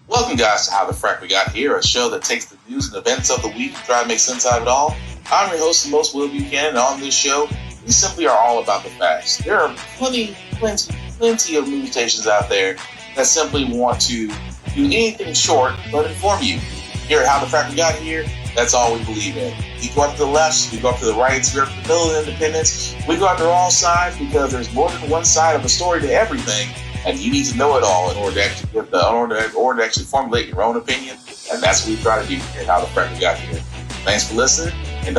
Welcome, guys, to How the Frack We Got Here, a show that takes the news and events of the week and try to make sense out of it all. I'm your host, the most Will Buchanan, and on this show, we simply are all about the facts. There are plenty of news stations out there that simply want to do anything short but inform you. Here at How the Frack We Got Here, that's all we believe in. We go up to the left, we go up to the right, we go up to the middle and independence. We go after all sides because there's more than one side of a story to everything. And you need to know it all in order to actually formulate your own opinion. And that's what we try to do here at How the Frack We Got Here. Thanks for listening, and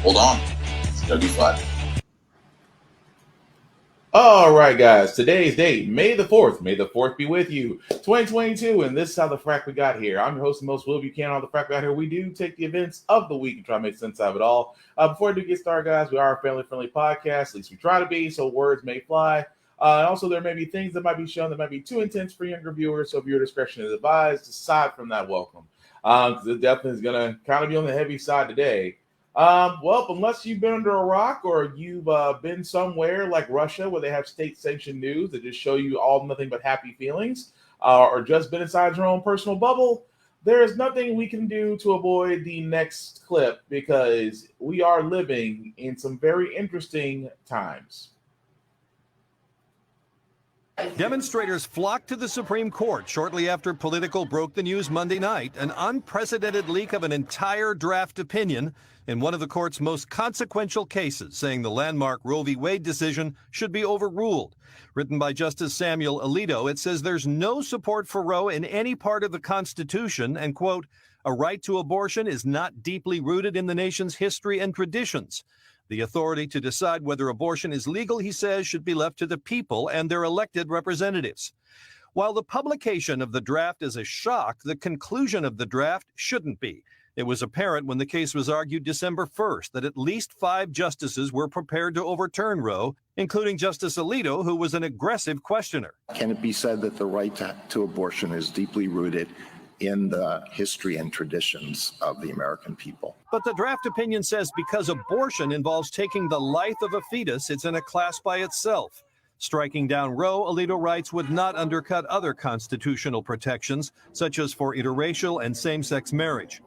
hold on. It's going to be fun. All right, guys. Today's date, May the 4th. May the 4th be with you. 2022, and this is How the Frack We Got Here. I'm your host, the most Will Buchanan on the Frack We Got Here. We do take the events of the week and try to make sense out of it all. Before we do get started, guys, we are a family-friendly podcast. At least we try to be, so words may fly. Also, there may be things that might be shown that might be too intense for younger viewers, so viewer discretion is advised. Aside from that, welcome. It definitely is going to kind of be on the heavy side today. Well, unless you've been under a rock or you've been somewhere like Russia where they have state-sanctioned news that just show you all nothing but happy feelings, or just been inside your own personal bubble, there is nothing we can do to avoid the next clip because we are living in some very interesting times. Demonstrators flocked to the Supreme Court shortly after Politico broke the news Monday night, an unprecedented leak of an entire draft opinion in one of the court's most consequential cases, saying the landmark Roe v. Wade decision should be overruled. Written by Justice Samuel Alito, it says there's no support for Roe in any part of the Constitution and, quote, a right to abortion is not deeply rooted in the nation's history and traditions. The authority to decide whether abortion is legal, he says, should be left to the people and their elected representatives. While the publication of the draft is a shock, the conclusion of the draft shouldn't be. It was apparent when the case was argued December 1st that at least 5 justices were prepared to overturn Roe, including Justice Alito, who was an aggressive questioner. Can it be said that the right to abortion is deeply rooted in the history and traditions of the American people? But the draft opinion says because abortion involves taking the life of a fetus, it's in a class by itself. Striking down Roe, Alito writes, would not undercut other constitutional protections, such as for interracial and same-sex marriage.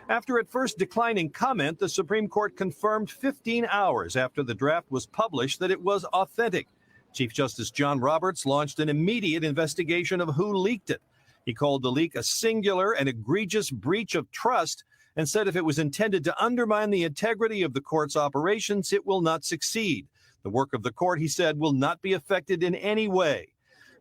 After at first declining comment, the Supreme Court confirmed 15 hours after the draft was published that it was authentic. Chief Justice John Roberts launched an immediate investigation of who leaked it. He called the leak a singular and egregious breach of trust and said if it was intended to undermine the integrity of the court's operations, it will not succeed. The work of the court, he said, will not be affected in any way.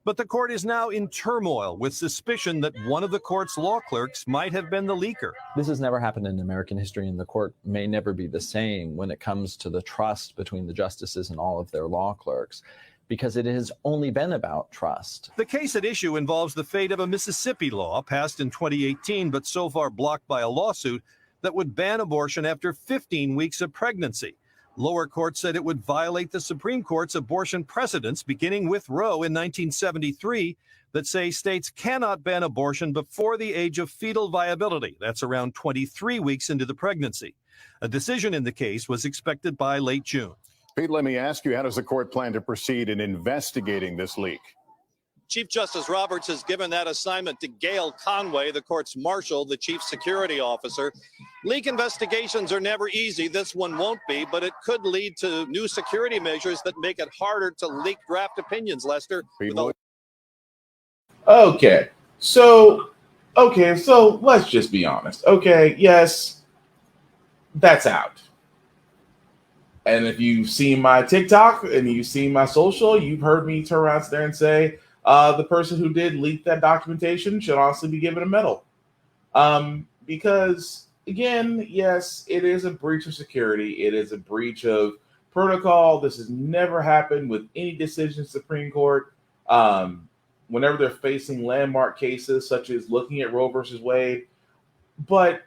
But the court is now in turmoil with suspicion that one of the court's law clerks might have been the leaker. This has never happened in American history, and the court may never be the same when it comes to the trust between the justices and all of their law clerks, because it has only been about trust. The case at issue involves the fate of a Mississippi law passed in 2018, but so far blocked by a lawsuit that would ban abortion after 15 weeks of pregnancy. Lower court said it would violate the Supreme Court's abortion precedents, beginning with Roe in 1973, that say states cannot ban abortion before the age of fetal viability. That's around 23 weeks into the pregnancy. A decision in the case was expected by late June. Pete, let me ask you, how does the court plan to proceed in investigating this leak? Chief Justice Roberts has given that assignment to Gail Conway, the court's marshal, the chief security officer. Leak investigations are never easy. This one won't be, but it could lead to new security measures that make it harder to leak draft opinions, Lester. Okay, so let's just be honest. Okay, yes, that's out. And if you've seen my TikTok and you've seen my social, you've heard me turn around there and say, the person who did leak that documentation should honestly be given a medal. Because, again, yes, it is a breach of security. It is a breach of protocol. This has never happened with any decision in the Supreme Court. Whenever they're facing landmark cases, such as looking at Roe versus Wade. But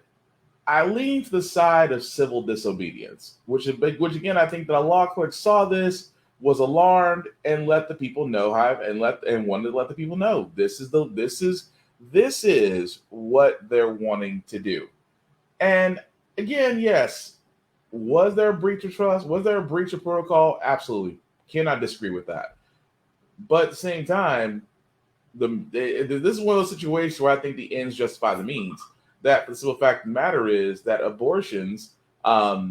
I lean to the side of civil disobedience, which again, I think that a law clerk saw this, was alarmed, and let the people know and wanted to let the people know this is what they're wanting to do. And again, yes, was there a breach of trust? Was there a breach of protocol? Absolutely. Cannot disagree with that. But at the same time, this is one of those situations where I think the ends justify the means. That the simple fact of the matter is that abortions, a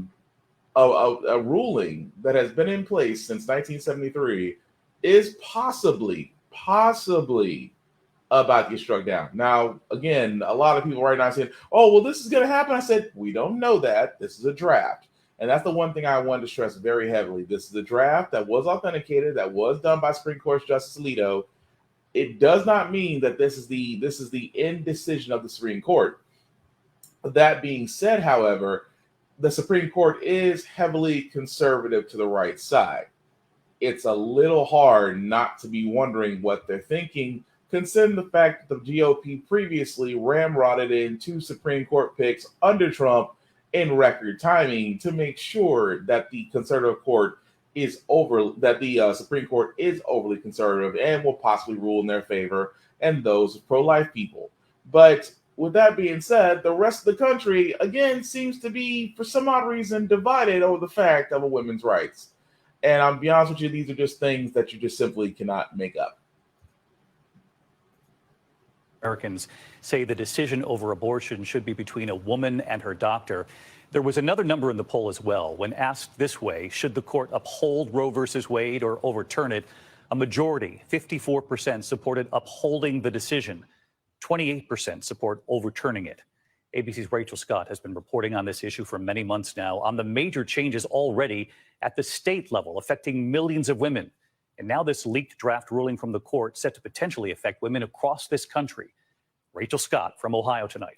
ruling that has been in place since 1973, is possibly about to get struck down. Now, again, a lot of people right now saying, "Oh, well, this is going to happen." I said, we don't know that. This is a draft. And that's the one thing I wanted to stress very heavily. This is a draft that was authenticated, that was done by Supreme Court Justice Alito. It does not mean that this is the end decision of the Supreme Court. That being said, however, the Supreme Court is heavily conservative to the right side. It's a little hard not to be wondering what they're thinking, considering the fact that the GOP previously ramrodded in 2 Supreme Court picks under Trump in record timing to make sure that the Supreme Court is overly conservative and will possibly rule in their favor and those of pro-life people. But with that being said, the rest of the country, again, seems to be, for some odd reason, divided over the fact of a women's rights. And I'll be honest with you, these are just things that you just simply cannot make up. Americans say the decision over abortion should be between a woman and her doctor. There was another number in the poll as well. When asked this way, should the court uphold Roe versus Wade or overturn it, a majority, 54%, supported upholding the decision. 28% support overturning it. ABC's Rachel Scott has been reporting on this issue for many months now on the major changes already at the state level affecting millions of women. And now this leaked draft ruling from the court set to potentially affect women across this country. Rachel Scott from Ohio tonight.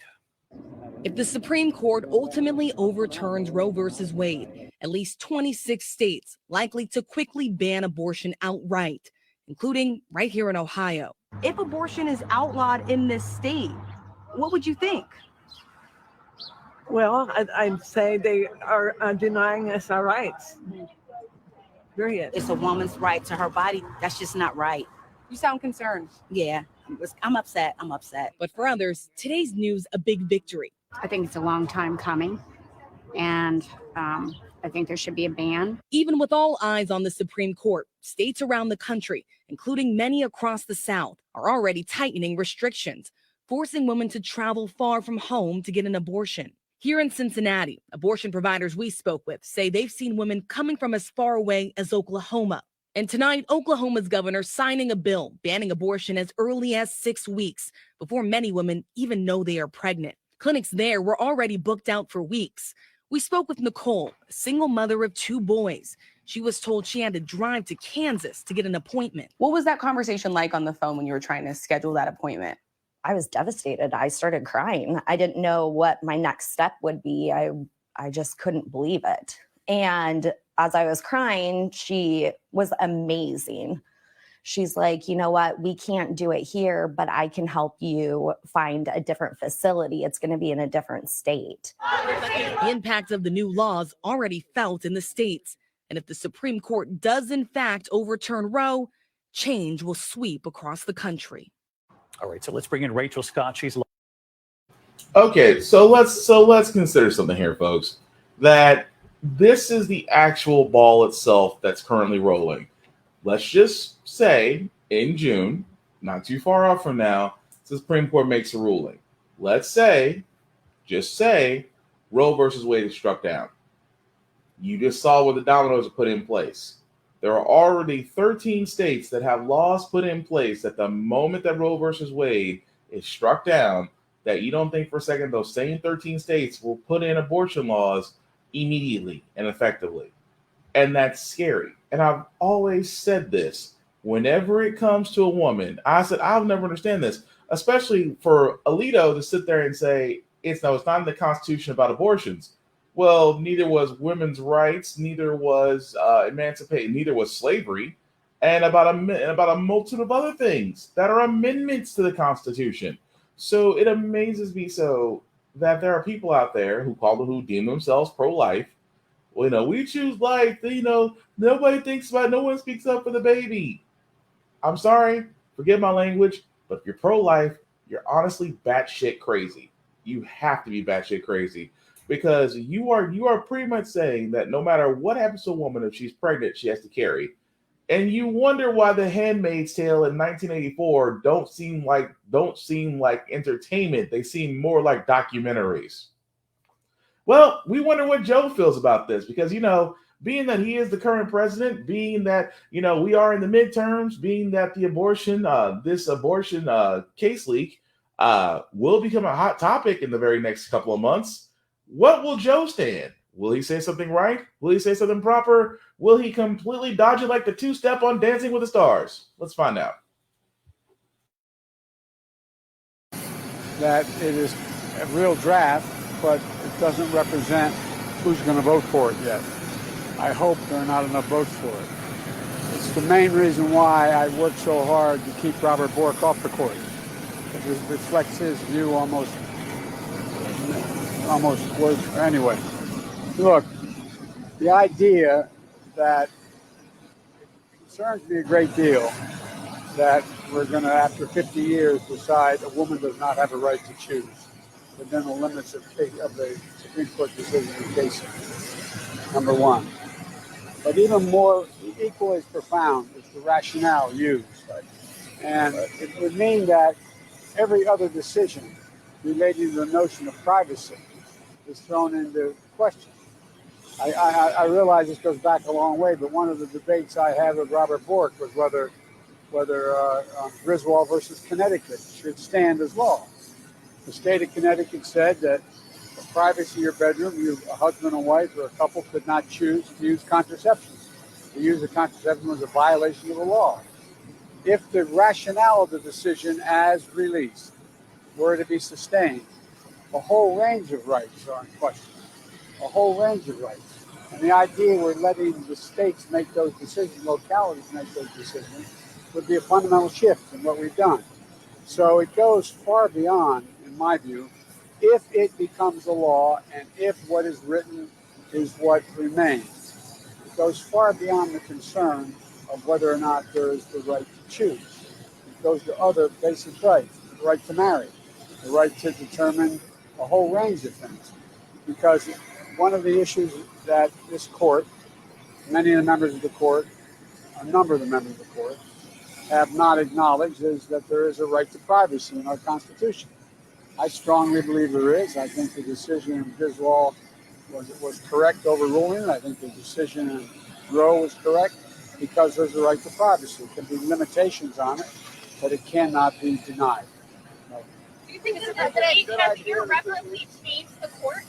If the Supreme Court ultimately overturns Roe versus Wade, at least 26 states likely to quickly ban abortion outright, including right here in Ohio. If abortion is outlawed in this state, what would you think? Well, I'd say they are denying us our rights. Period. It's a woman's right to her body. That's just not right. You sound concerned. Yeah, I'm upset. But for others, today's news a big victory. I think it's a long time coming, and I think there should be a ban. Even with all eyes on the Supreme Court, states around the country, including many across the South, are already tightening restrictions, forcing women to travel far from home to get an abortion. Here in Cincinnati, abortion providers we spoke with say they've seen women coming from as far away as Oklahoma. And tonight, Oklahoma's governor signing a bill banning abortion as early as 6 weeks before many women even know they are pregnant. Clinics there were already booked out for weeks. We spoke with Nicole, a single mother of 2 boys. She was told she had to drive to Kansas to get an appointment. What was that conversation like on the phone when you were trying to schedule that appointment? I was devastated. I started crying. I didn't know what my next step would be. I just couldn't believe it. And as I was crying, she was amazing. She's like, you know what? We can't do it here, but I can help you find a different facility. It's going to be in a different state. The impact of the new laws already felt in the states. And if the Supreme Court does in fact overturn Roe, change will sweep across the country. All right, so let's bring in Rachel Scott. She's okay. So let's consider something here, folks. That this is the actual ball itself that's currently rolling. Let's just say in June, not too far off from now, the Supreme Court makes a ruling. Let's say, just say, Roe versus Wade is struck down. You just saw what the dominoes are put in place. There are already 13 states that have laws put in place that the moment that Roe versus Wade is struck down, that you don't think for a second those same 13 states will put in abortion laws immediately and effectively. And that's scary. And I've always said this. Whenever it comes to a woman, I said, I'll never understand this, especially for Alito to sit there and say, it's not in the Constitution about abortions. Well, neither was women's rights, neither was emancipation, neither was slavery, and about a multitude of other things that are amendments to the Constitution. So it amazes me so that there are people out there who deem themselves pro-life. Well, we choose life. Nobody thinks about. No one speaks up for the baby. I'm sorry, forgive my language, but if you're pro-life, you're honestly batshit crazy. You have to be batshit crazy. Because you are pretty much saying that no matter what happens to a woman, if she's pregnant, she has to carry. And you wonder why The Handmaid's Tale in 1984 don't seem like entertainment. They seem more like documentaries. Well, we wonder what Joe feels about this because, being that he is the current president, being that, we are in the midterms, being that this abortion case leak will become a hot topic in the very next couple of months. What will Joe stand? Will he say something right? Will he say something proper? Will he completely dodge it like the two-step on Dancing with the Stars? Let's find out. That it is a real draft, but it doesn't represent who's going to vote for it yet. I hope there are not enough votes for it. It's the main reason why I worked so hard to keep Robert Bork off the court. It reflects his view almost word. Anyway, look, the idea that it concerns me a great deal that we're going to, after 50 years, decide a woman does not have a right to choose within the limits of the Supreme Court decision in cases. Number one. But even more, equally as profound is the rationale used. And it would mean that every other decision relating to the notion of privacy is thrown into question. I realize this goes back a long way, but one of the debates I had with Robert Bork was whether Griswold versus Connecticut should stand as law. The state of Connecticut said that the privacy of your bedroom, a husband and wife or a couple could not choose to use contraception. To use the contraception was a violation of the law. If the rationale of the decision as released were to be sustained, a whole range of rights are in question. A whole range of rights. And the idea we're letting the states make those decisions, localities make those decisions, would be a fundamental shift in what we've done. So it goes far beyond, in my view, if it becomes a law and if what is written is what remains. It goes far beyond the concern of whether or not there is the right to choose. It goes to other basic rights, the right to marry, the right to determine a whole range of things. Because one of the issues that this court, many of the members of the court, a number of the members of the court, have not acknowledged is that there is a right to privacy in our Constitution. I strongly believe there is. I think the decision in Griswold was correct overruling it. I think the decision in Roe was correct because there's a right to privacy. There can be limitations on it, but it cannot be denied. No. Do you think this leak has irreparably changed the court?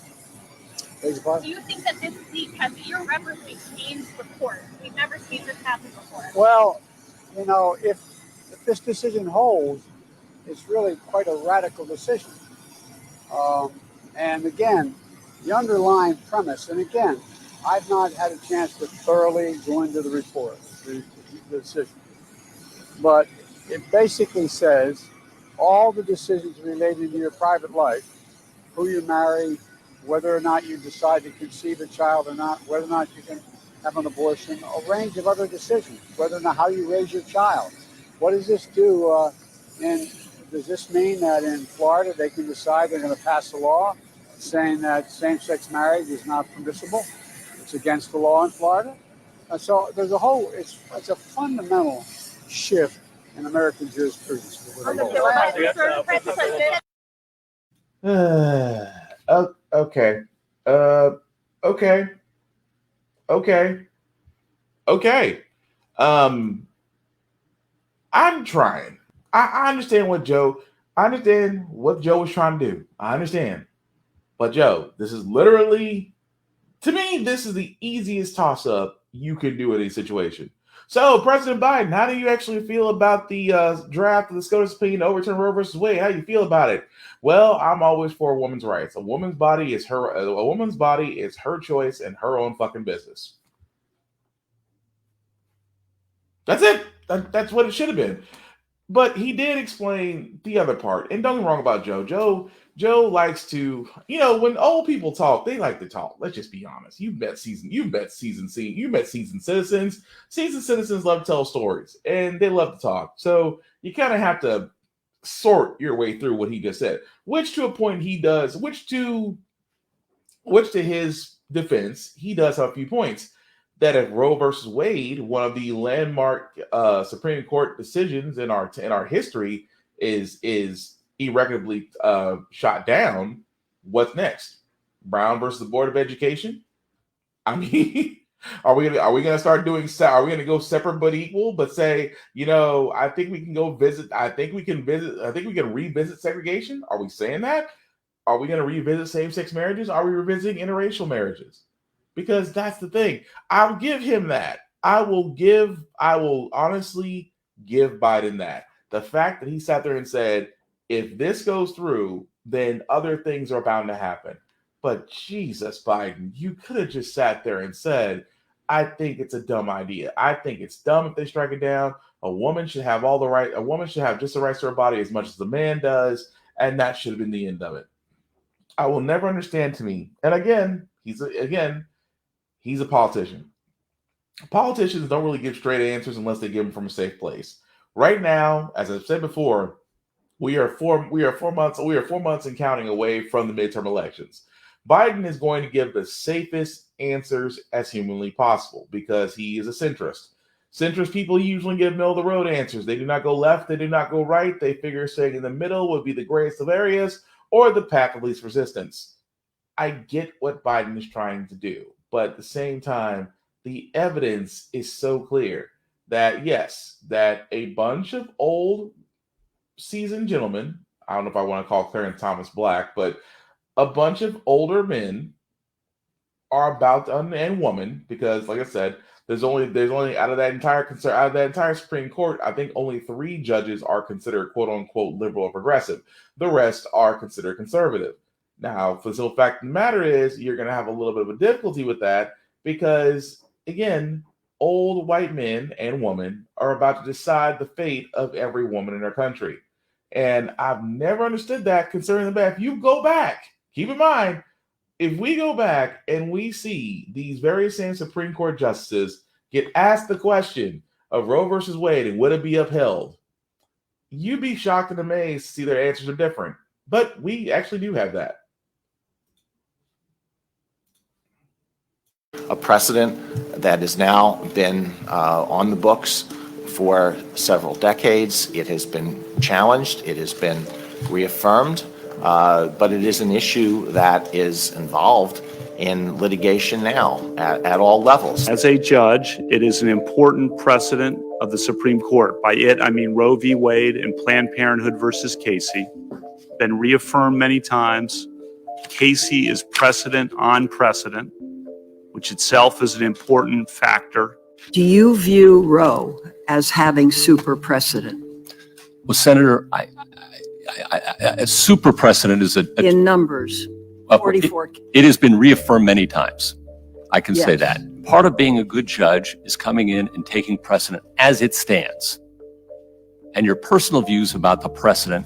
Do you think that this leak has irreparably changed the court? We've never seen this happen before. Well, if this decision holds, it's really quite a radical decision. And again, the underlying premise, and again, I've not had a chance to thoroughly go into the report, the decision. But it basically says all the decisions related to your private life, who you marry, whether or not you decide to conceive a child or not, whether or not you can have an abortion, a range of other decisions, whether or not how you raise your child. What does this do? Does this mean that in Florida they can decide they're going to pass a law saying that same-sex marriage is not permissible? It's against the law in Florida. So there's a whole, it's a fundamental shift in American jurisprudence. Okay. I'm trying. I understand what Joe was trying to do. I understand. But Joe, this is literally, to me, this is the easiest toss-up you can do in a situation. So, President Biden, how do you actually feel about the draft of the SCOTUS opinion to overturn Roe versus Wade? How do you feel about it? Well, I'm always for a woman's rights. A woman's body is her choice and her own fucking business. That's it. That's what it should have been. But he did explain the other part. And don't get me wrong about Joe. Joe likes to, when old people talk, they like to talk. Let's just be honest. You've met seasoned citizens. Seasoned citizens love to tell stories and they love to talk. So you kind of have to sort your way through what he just said, which to a point he does, which to his defense, he does have a few points. that if Roe versus Wade, one of the landmark Supreme Court decisions in our history, is irrecoverably shot down, what's next? Brown versus the Board of Education? I mean, are we gonna start doing? Are we gonna go separate but equal? But say, I think we can go visit. I think we can revisit segregation. Are we saying that? Are we gonna revisit same-sex marriages? Are we revisiting interracial marriages? Because that's the thing. I'll give him that. I will honestly give Biden that. The fact that he sat there and said, if this goes through, then other things are bound to happen. But Jesus, Biden, you could have just sat there and said, I think it's a dumb idea. I think it's dumb if they strike it down. A woman should have a woman should have just the rights to her body as much as a man does. And that should have been the end of it. I will never understand to me. And again, he's a politician. Politicians don't really give straight answers unless they give them from a safe place. Right now, as I've said before, we are 4 months and counting away from the midterm elections. Biden is going to give the safest answers as humanly possible because he is a centrist. Centrist people usually give middle of the road answers. They do not go left. They do not go right. They figure staying in the middle would be the greatest of areas or the path of least resistance. I get what Biden is trying to do, but at the same time, the evidence is so clear that yes, that a bunch of old seasoned gentlemen, I don't know if I want to call Clarence Thomas black, but a bunch of older men are about to, and women, because like I said, there's only out of that entire Supreme Court, I think only 3 judges are considered quote unquote liberal or progressive. The rest are considered conservative. Now, for the simple fact of the matter is, you're going to have a little bit of a difficulty with that because, again, old white men and women are about to decide the fate of every woman in our country. And I've never understood that concerning the fact, if you go back, keep in mind, if we go back and we see these very same Supreme Court justices get asked the question of Roe versus Wade and would it be upheld, you'd be shocked and amazed to see their answers are different. But we actually do have that. A precedent that has now been on the books for several decades. It has been challenged. It has been reaffirmed. But it is an issue that is involved in litigation now at all levels. As a judge, it is an important precedent of the Supreme Court. By it, I mean Roe v. Wade and Planned Parenthood versus Casey. Been reaffirmed many times. Casey is precedent on precedent, which itself is an important factor. Do you view Roe as having super precedent? Well, Senator, a super precedent is in numbers, 44. It has been reaffirmed many times. I can say Yes. that. Part of being a good judge is coming in and taking precedent as it stands. And your personal views about the precedent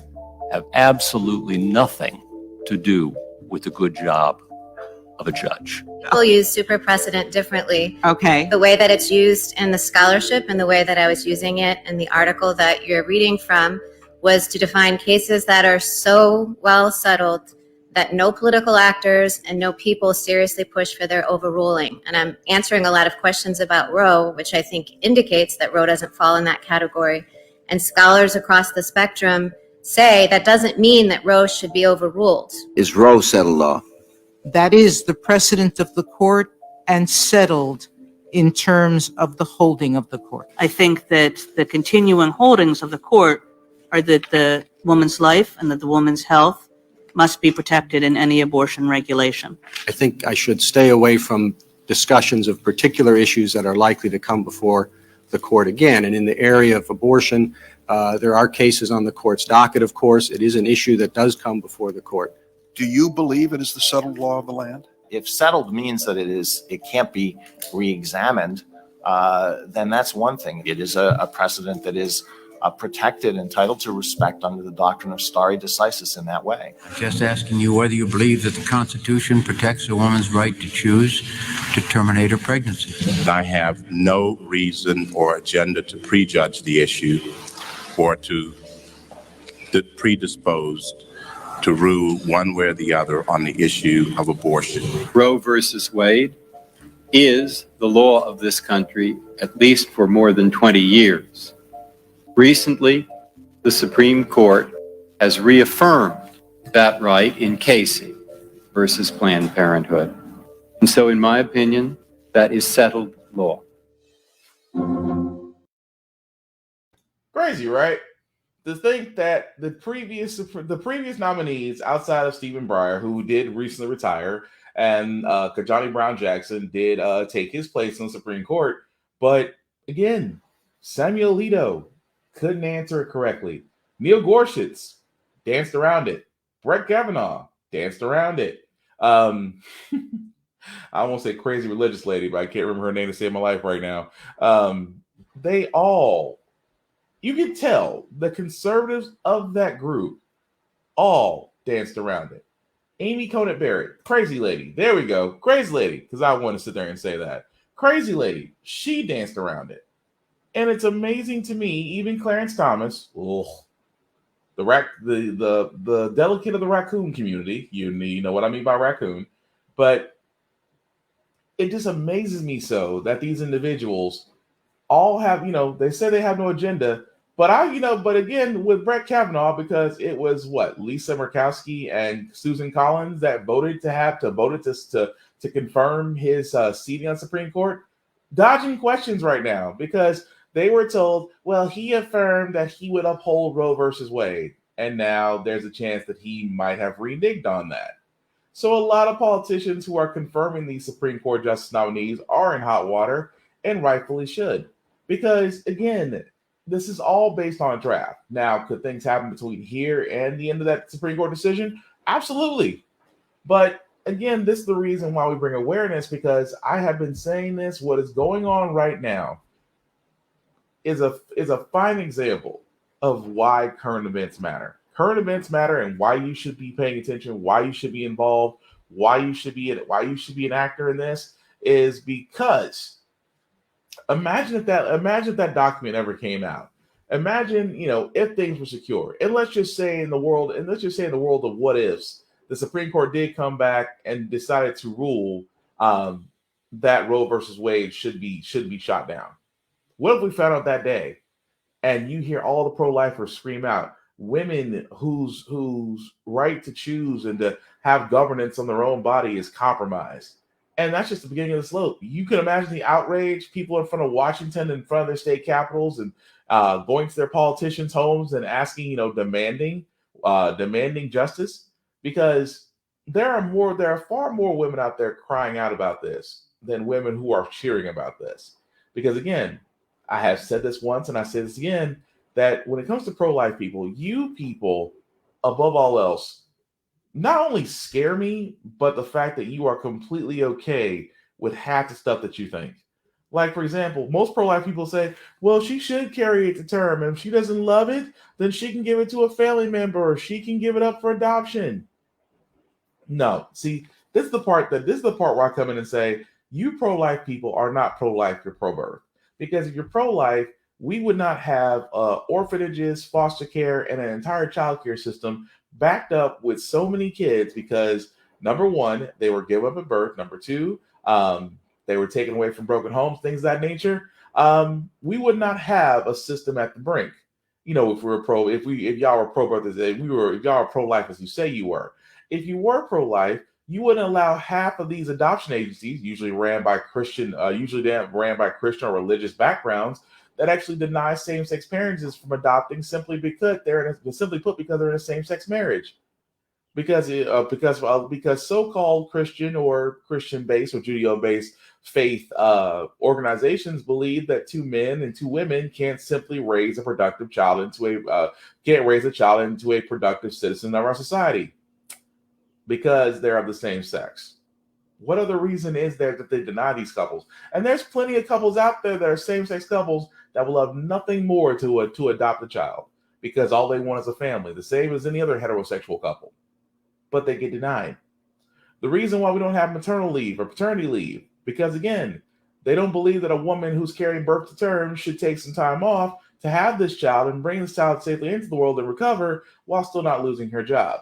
have absolutely nothing to do with the good job of a judge. People use super precedent differently. Okay. The way that it's used in the scholarship and the way that I was using it in the article that you're reading from was to define cases that are so well settled that no political actors and no people seriously push for their overruling. And I'm answering a lot of questions about Roe, which I think indicates that Roe doesn't fall in that category. And scholars across the spectrum say that doesn't mean that Roe should be overruled. Is Roe settled law? That is the precedent of the court and settled in terms of the holding of the court. I think that the continuing holdings of the court are that the woman's life and that the woman's health must be protected in any abortion regulation. I think I should stay away from discussions of particular issues that are likely to come before the court again. And in the area of abortion, there are cases on the court's docket, of course. It is an issue that does come before the court. Do you believe it is the settled law of the land? If settled means that it can't be re-examined, then that's one thing. It is a precedent that is protected, entitled to respect under the doctrine of stare decisis in that way. I'm just asking you whether you believe that the Constitution protects a woman's right to choose to terminate her pregnancy. I have no reason or agenda to prejudge the issue or to predispose to rule one way or the other on the issue of abortion. Roe versus Wade is the law of this country, at least for more than 20 years. Recently, the Supreme Court has reaffirmed that right in Casey versus Planned Parenthood. And so, in my opinion, that is settled law. Crazy, right? To think that the previous nominees outside of Stephen Breyer, who did recently retire, and Kajani Brown Jackson did take his place in the Supreme Court, but again, Samuel Alito couldn't answer it correctly. Neil Gorsuch danced around it. Brett Kavanaugh danced around it. I won't say crazy religious lady, but I can't remember her name to save my life right now. They all, you can tell the conservatives of that group all danced around it. Amy Conant Barrett, crazy lady. There we go. Crazy lady, because I want to sit there and say that. Crazy lady, she danced around it. And it's amazing to me, even Clarence Thomas, the delegate of the raccoon community, you know what I mean by raccoon, but it just amazes me so that these individuals all have, they say they have no agenda, but again, with Brett Kavanaugh, because it was Lisa Murkowski and Susan Collins that voted to confirm his seating on Supreme Court, dodging questions right now because they were told, well, he affirmed that he would uphold Roe versus Wade, and now there's a chance that he might have reneged on that. So a lot of politicians who are confirming these Supreme Court justice nominees are in hot water, and rightfully should. Because, again, this is all based on a draft. Now, could things happen between here and the end of that Supreme Court decision? Absolutely. But, again, this is the reason why we bring awareness, because I have been saying this. What is going on right now is a fine example of why current events matter. Current events matter, and why you should be paying attention, why you should be involved, why you should be an actor in this is because imagine if that document ever came out. Imagine, if things were secure. And let's just say in the world of what ifs, the Supreme Court did come back and decided to rule that Roe versus Wade should be shot down. What if we found out that day and you hear all the pro-lifers scream out, women whose right to choose and to have governance on their own body is compromised? And that's just the beginning of the slope. You can imagine the outrage, people in front of Washington, in front of their state capitals, and going to their politicians' homes and asking, demanding justice, because there are far more women out there crying out about this than women who are cheering about this. Because again, I have said this once and I say this again, that when it comes to pro-life people, you people, above all else, not only scare me, but the fact that you are completely okay with half the stuff that you think. Like, for example, most pro-life people say, well, she should carry it to term. And if she doesn't love it, then she can give it to a family member, or she can give it up for adoption. No, see, this is the part where I come in and say, you pro-life people are not pro-life, you're pro-birth. Because if you're pro-life, we would not have orphanages, foster care, and an entire child care system backed up with so many kids because, number one, they were given up at birth. Number two, they were taken away from broken homes, things of that nature. We would not have a system at the brink. If y'all were pro-birth, if y'all were pro-life as you say you were. If you were pro-life, you wouldn't allow half of these adoption agencies, usually ran by Christian or religious backgrounds, that actually deny same-sex marriages from adopting simply put because they're in a same-sex marriage. Because so-called Christian or Christian-based or Judeo-based faith organizations believe that two men and two women can't simply raise a productive child into a productive citizen of our society because they're of the same sex. What other reason is there that they deny these couples? And there's plenty of couples out there that are same-sex couples that will love nothing more to adopt a child because all they want is a family, the same as any other heterosexual couple. But they get denied. The reason why we don't have maternal leave or paternity leave, because again, they don't believe that a woman who's carrying birth to term should take some time off to have this child and bring this child safely into the world and recover while still not losing her job.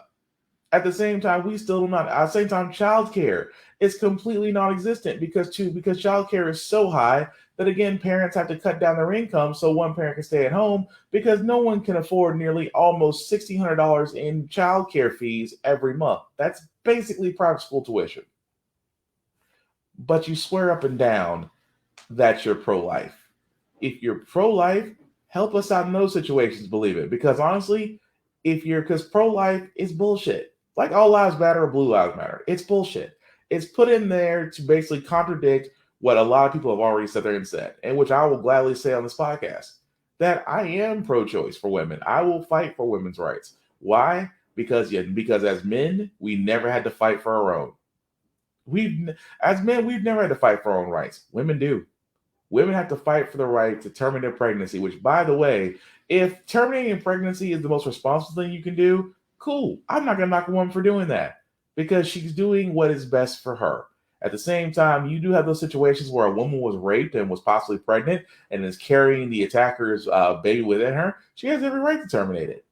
At the same time, we still do not. At the same time, childcare is completely non-existent because childcare is so high that again, parents have to cut down their income so one parent can stay at home because no one can afford nearly almost $1,600 in childcare fees every month. That's basically private school tuition. But you swear up and down that you're pro-life. If you're pro-life, help us out in those situations, believe it. Because honestly, because pro-life is bullshit. Like all lives matter or blue lives matter. It's bullshit. It's put in there to basically contradict what a lot of people have already said there and said, and which I will gladly say on this podcast, that I am pro-choice for women. I will fight for women's rights. Why? Because as men, we never had to fight for our own. As men, we've never had to fight for our own rights. Women do. Women have to fight for the right to terminate a pregnancy, which, by the way, if terminating a pregnancy is the most responsible thing you can do, cool. I'm not going to knock a woman for doing that because she's doing what is best for her. At the same time, you do have those situations where a woman was raped and was possibly pregnant and is carrying the attacker's baby within her. She has every right to terminate it.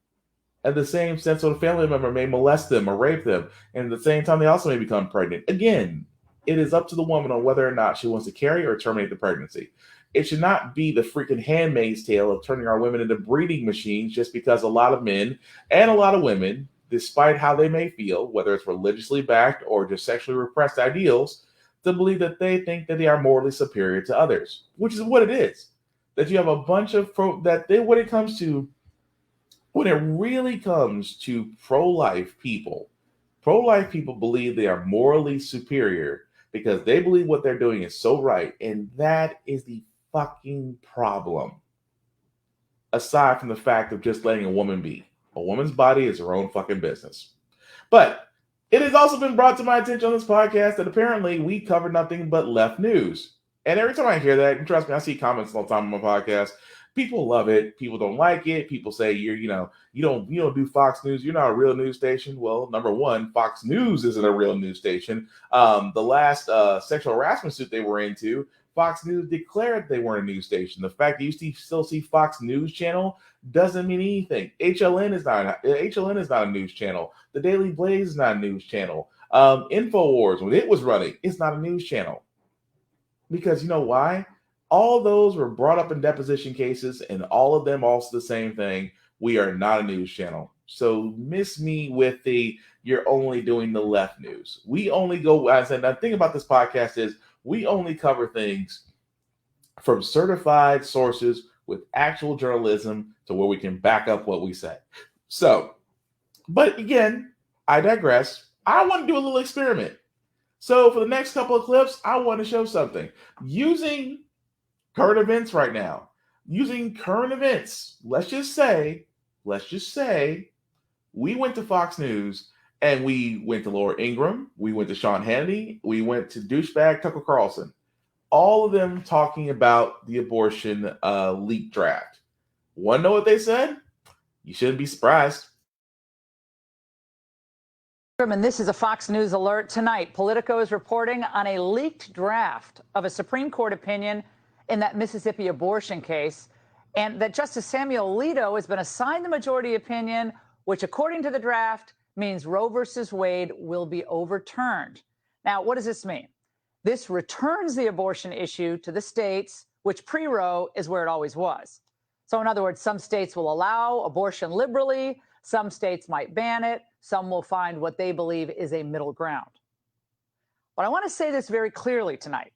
At the same sense, so the family member may molest them or rape them, and at the same time, they also may become pregnant. Again, it is up to the woman on whether or not she wants to carry or terminate the pregnancy. It should not be the freaking Handmaid's Tale of turning our women into breeding machines just because a lot of men and a lot of women, despite how they may feel, whether it's religiously backed or just sexually repressed ideals, to believe that they think that they are morally superior to others, which is what it is. That you have a bunch of when it really comes to pro-life people believe they are morally superior because they believe what they're doing is so right. And that is the fucking problem. Aside from the fact of just letting a woman be. A woman's body is her own fucking business. But it has also been brought to my attention on this podcast that apparently we cover nothing but left news. And every time I hear that, and trust me, I see comments all the time on my podcast. People love it. People don't like it. People say you don't do Fox News. You're not a real news station. Well, number one, Fox News isn't a real news station. The last sexual harassment suit they were into, Fox News declared they weren't a news station. The fact that you still see Fox News Channel doesn't mean anything. HLN is not a news channel. The Daily Blaze is not a news channel. InfoWars, when it was running, it's not a news channel. Because you know why? All those were brought up in deposition cases, and all of them also the same thing. We are not a news channel. So miss me with you're only doing the left news. We only go, as I said, the thing about this podcast is we only cover things from certified sources with actual journalism to where we can back up what we say. So, but again, I digress. I want to do a little experiment. So for the next couple of clips, I want to show something. Using current events right now. Using current events. Let's just say, we went to Fox News and we went to Laura Ingram. We went to Sean Hannity. We went to douchebag Tucker Carlson. All of them talking about the abortion leak draft. Want to know what they said? You shouldn't be surprised. And this is a Fox News alert tonight. Politico is reporting on a leaked draft of a Supreme Court opinion in that Mississippi abortion case, and that Justice Samuel Alito has been assigned the majority opinion, which, according to the draft, means Roe versus Wade will be overturned. Now, what does this mean? This returns the abortion issue to the states, which pre-Roe is where it always was. So, in other words, some states will allow abortion liberally, some states might ban it, some will find what they believe is a middle ground. But I want to say this very clearly tonight.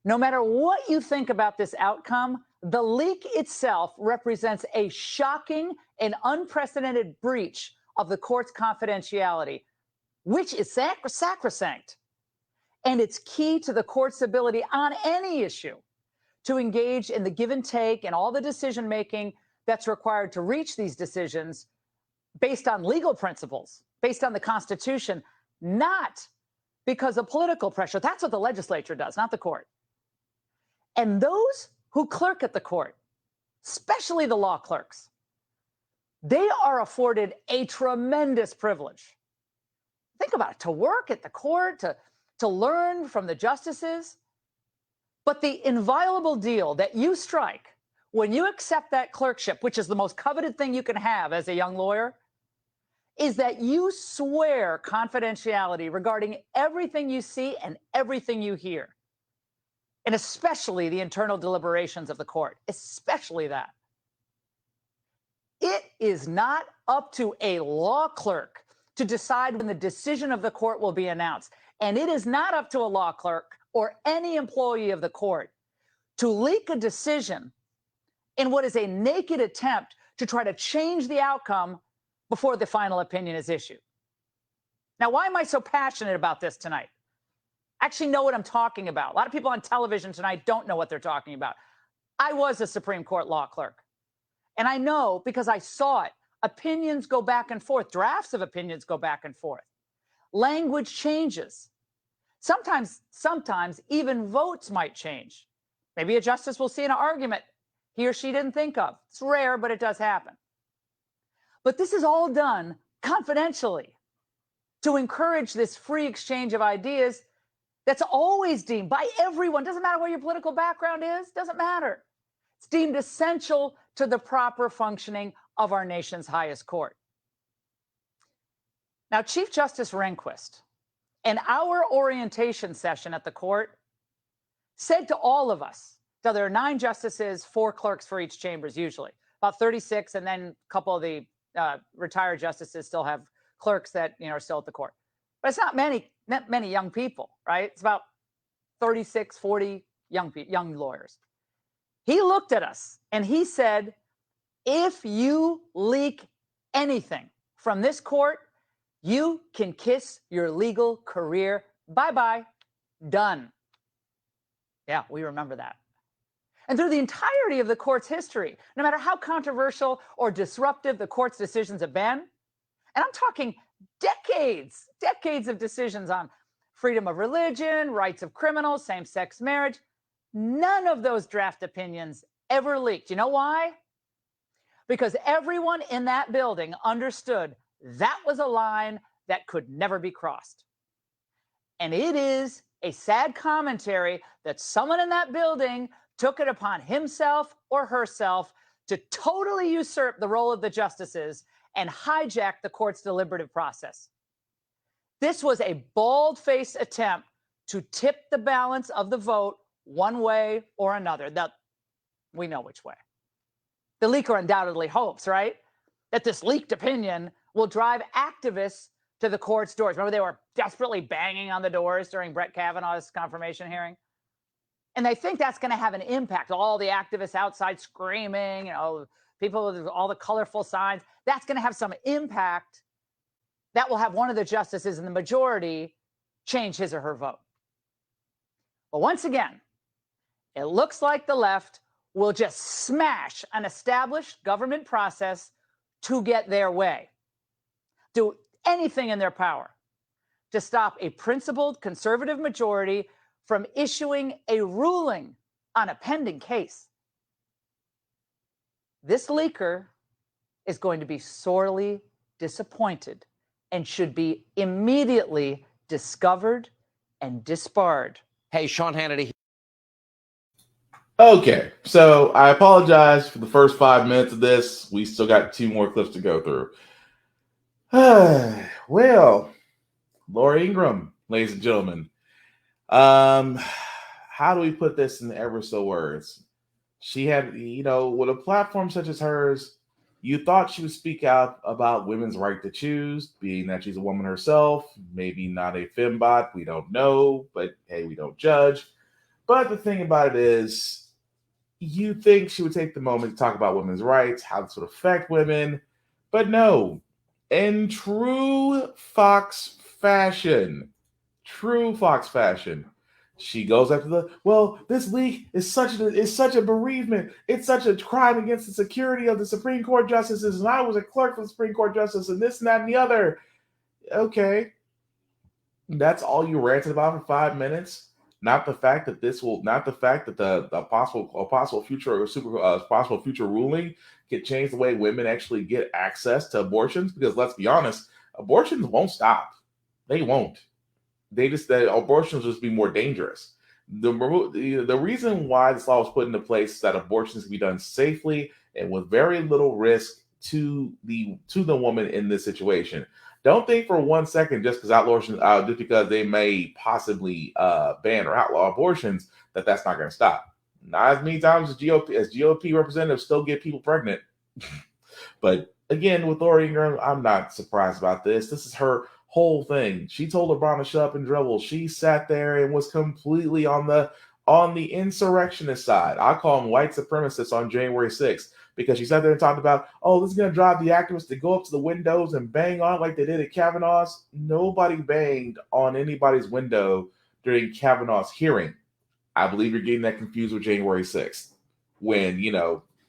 No matter what you think about this outcome, the leak itself represents a shocking and unprecedented breach of the court's confidentiality, which is sacrosanct. And it's key to the court's ability on any issue to engage in the give and take and all the decision making that's required to reach these decisions based on legal principles, based on the Constitution, not because of political pressure. That's what the legislature does, not the court. And those who clerk at the court, especially the law clerks, they are afforded a tremendous privilege. Think about it, to work at the court, to learn from the justices. But the inviolable deal that you strike when you accept that clerkship, which is the most coveted thing you can have as a young lawyer, is that you swear confidentiality regarding everything you see and everything you hear, and especially the internal deliberations of the court, especially that. It is not up to a law clerk to decide when the decision of the court will be announced. And it is not up to a law clerk or any employee of the court to leak a decision in what is a naked attempt to try to change the outcome before the final opinion is issued. Now, why am I so passionate about this tonight? I actually know what I'm talking about. A lot of people on television tonight don't know what they're talking about. I was a Supreme Court law clerk. And I know because I saw it. Opinions go back and forth. Drafts of opinions go back and forth. Language changes. Sometimes even votes might change. Maybe a justice will see an argument he or she didn't think of. It's rare, but it does happen. But this is all done confidentially to encourage this free exchange of ideas that's always deemed by everyone, doesn't matter what your political background is, doesn't matter. It's deemed essential to the proper functioning of our nation's highest court. Now, Chief Justice Rehnquist, in our orientation session at the court, said to all of us, so there are 9 justices, 4 clerks for each chambers usually, about 36, and then a couple of the retired justices still have clerks that are still at the court. But it's not many young people, right? It's about 36, 40 young lawyers. He looked at us and he said, if you leak anything from this court, you can kiss your legal career. Bye-bye. Done. Yeah, we remember that. And through the entirety of the court's history, no matter how controversial or disruptive the court's decisions have been, and I'm talking decades of decisions on freedom of religion, rights of criminals, same-sex marriage, none of those draft opinions ever leaked. You know why? Because everyone in that building understood that was a line that could never be crossed. And it is a sad commentary that someone in that building took it upon himself or herself to totally usurp the role of the justices and hijack the court's deliberative process. This was a bald-faced attempt to tip the balance of the vote one way or another. Now, we know which way. The leaker undoubtedly hopes, right, that this leaked opinion will drive activists to the court's doors. Remember, they were desperately banging on the doors during Brett Kavanaugh's confirmation hearing? And they think that's going to have an impact. All the activists outside screaming, people with all the colorful signs, that's going to have some impact that will have one of the justices in the majority change his or her vote. But once again, it looks like the left will just smash an established government process to get their way. Do anything in their power to stop a principled conservative majority from issuing a ruling on a pending case. This leaker is going to be sorely disappointed and should be immediately discovered and disbarred. Hey, Sean Hannity. Okay, so I apologize for the first 5 minutes of this. We still got 2 more clips to go through. Well, Laura Ingram, ladies and gentlemen. How do we put this in ever so words? She had, with a platform such as hers, you thought she would speak out about women's right to choose, being that she's a woman herself, maybe not a fembot, we don't know, but hey, we don't judge. But the thing about it is, you think she would take the moment to talk about women's rights, how this would affect women, but no. In true Fox fashion, she goes after this leak is such a bereavement. It's such a crime against the security of the Supreme Court justices. And I was a clerk for the Supreme Court justice and this and that and the other. Okay. That's all you ranted about for 5 minutes. Not the fact that the possible future ruling could change the way women actually get access to abortions. Because let's be honest, abortions won't stop. They won't. Abortions will just be more dangerous. The reason why this law was put into place is that abortions can be done safely and with very little risk to the woman in this situation. Don't think for 1 second just because they may possibly ban or outlaw abortions that's not going to stop. Not as many times as GOP representatives still get people pregnant. But again, with Laura Ingram, I'm not surprised about this. This is her whole thing. She told LeBron to shut up and dribble. She sat there and was completely on the insurrectionist side. I call them white supremacists on January 6th, because she sat there and talked about, oh, this is going to drive the activists to go up to the windows and bang on it like they did at Kavanaugh's. Nobody banged on anybody's window during Kavanaugh's hearing. I believe you're getting that confused with January 6th, when,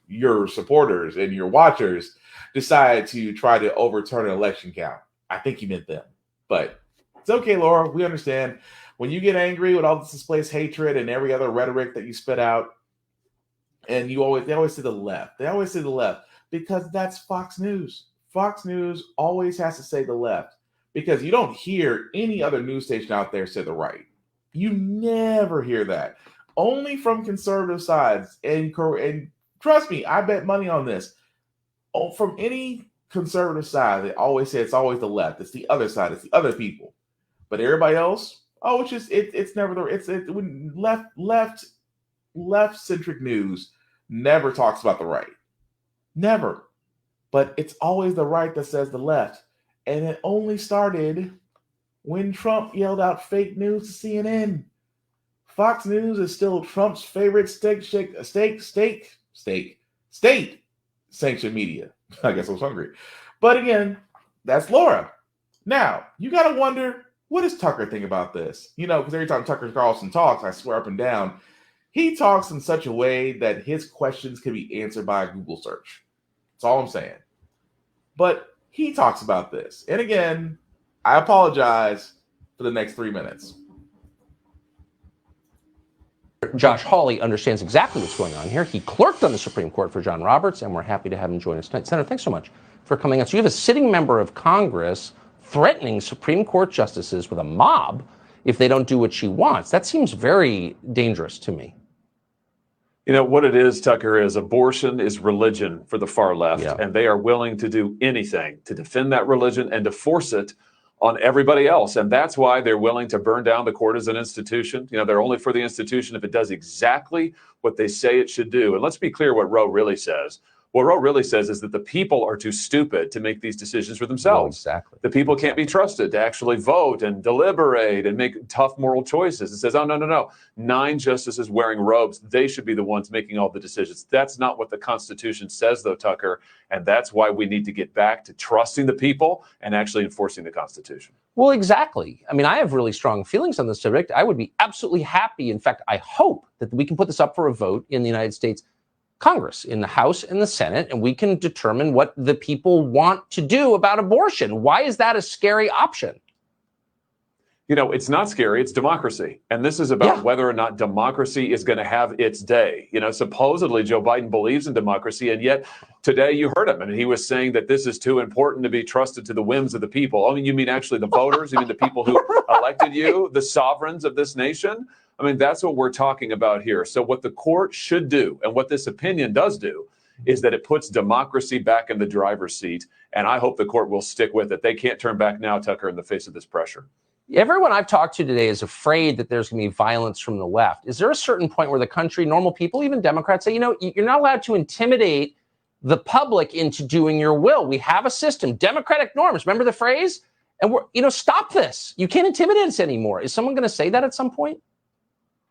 your supporters and your watchers decide to try to overturn an election count. I think you meant them. But it's okay, Laura. We understand. When you get angry with all this displaced hatred and every other rhetoric that you spit out, and they always say the left. They always say the left because that's Fox News. Fox News always has to say the left, because you don't hear any other news station out there say the right. You never hear that. Only from conservative sides. And trust me, I bet money on this. Oh, from any conservative side, they always say it's always the left. It's the other side. It's the other people. But everybody else, it's never left centric news never talks about the right. Never. But it's always the right that says the left. And it only started when Trump yelled out fake news to CNN. Fox News is still Trump's favorite state-sanctioned media. I guess I was hungry. But again, that's Laura. Now, you got to wonder, what does Tucker think about this? Because every time Tucker Carlson talks, I swear up and down, he talks in such a way that his questions can be answered by a Google search. That's all I'm saying. But he talks about this. And again, I apologize for the next 3 minutes. Josh Hawley understands exactly what's going on here. He clerked on the Supreme Court for John Roberts, and we're happy to have him join us tonight. Senator, thanks so much for coming on. So you have a sitting member of Congress threatening Supreme Court justices with a mob if they don't do what she wants. That seems very dangerous to me. What it is, Tucker, is abortion is religion for the far left, and they are willing to do anything to defend that religion and to force it on everybody else. And that's why they're willing to burn down the court as an institution. They're only for the institution if it does exactly what they say it should do. And let's be clear what Roe really says. What Roe really says is that the people are too stupid to make these decisions for themselves. Well, exactly. The people can't be trusted to actually vote and deliberate and make tough moral choices. It says, oh, no. 9 justices wearing robes, they should be the ones making all the decisions. That's not what the Constitution says, though, Tucker. And that's why we need to get back to trusting the people and actually enforcing the Constitution. Well, exactly. I mean, I have really strong feelings on this subject. I would be absolutely happy. In fact, I hope that we can put this up for a vote in the United States Congress, in the House and the Senate, and we can determine what the people want to do about abortion. Why is that a scary option? It's not scary. It's democracy. And this is about whether or not democracy is going to have its day. Supposedly Joe Biden believes in democracy. And yet today you heard him. And he was saying that this is too important to be trusted to the whims of the people. I mean, you mean actually the voters? You mean the people who elected you, the sovereigns of this nation? I mean, that's what we're talking about here. So what the court should do, and what this opinion does do, is that it puts democracy back in the driver's seat. And I hope the court will stick with it. They can't turn back now, Tucker, in the face of this pressure. Everyone I've talked to today is afraid that there's going to be violence from the left. Is there a certain point where the country, normal people, even Democrats, say, you're not allowed to intimidate the public into doing your will? We have a system, democratic norms. Remember the phrase? And stop this. You can't intimidate us anymore. Is someone going to say that at some point?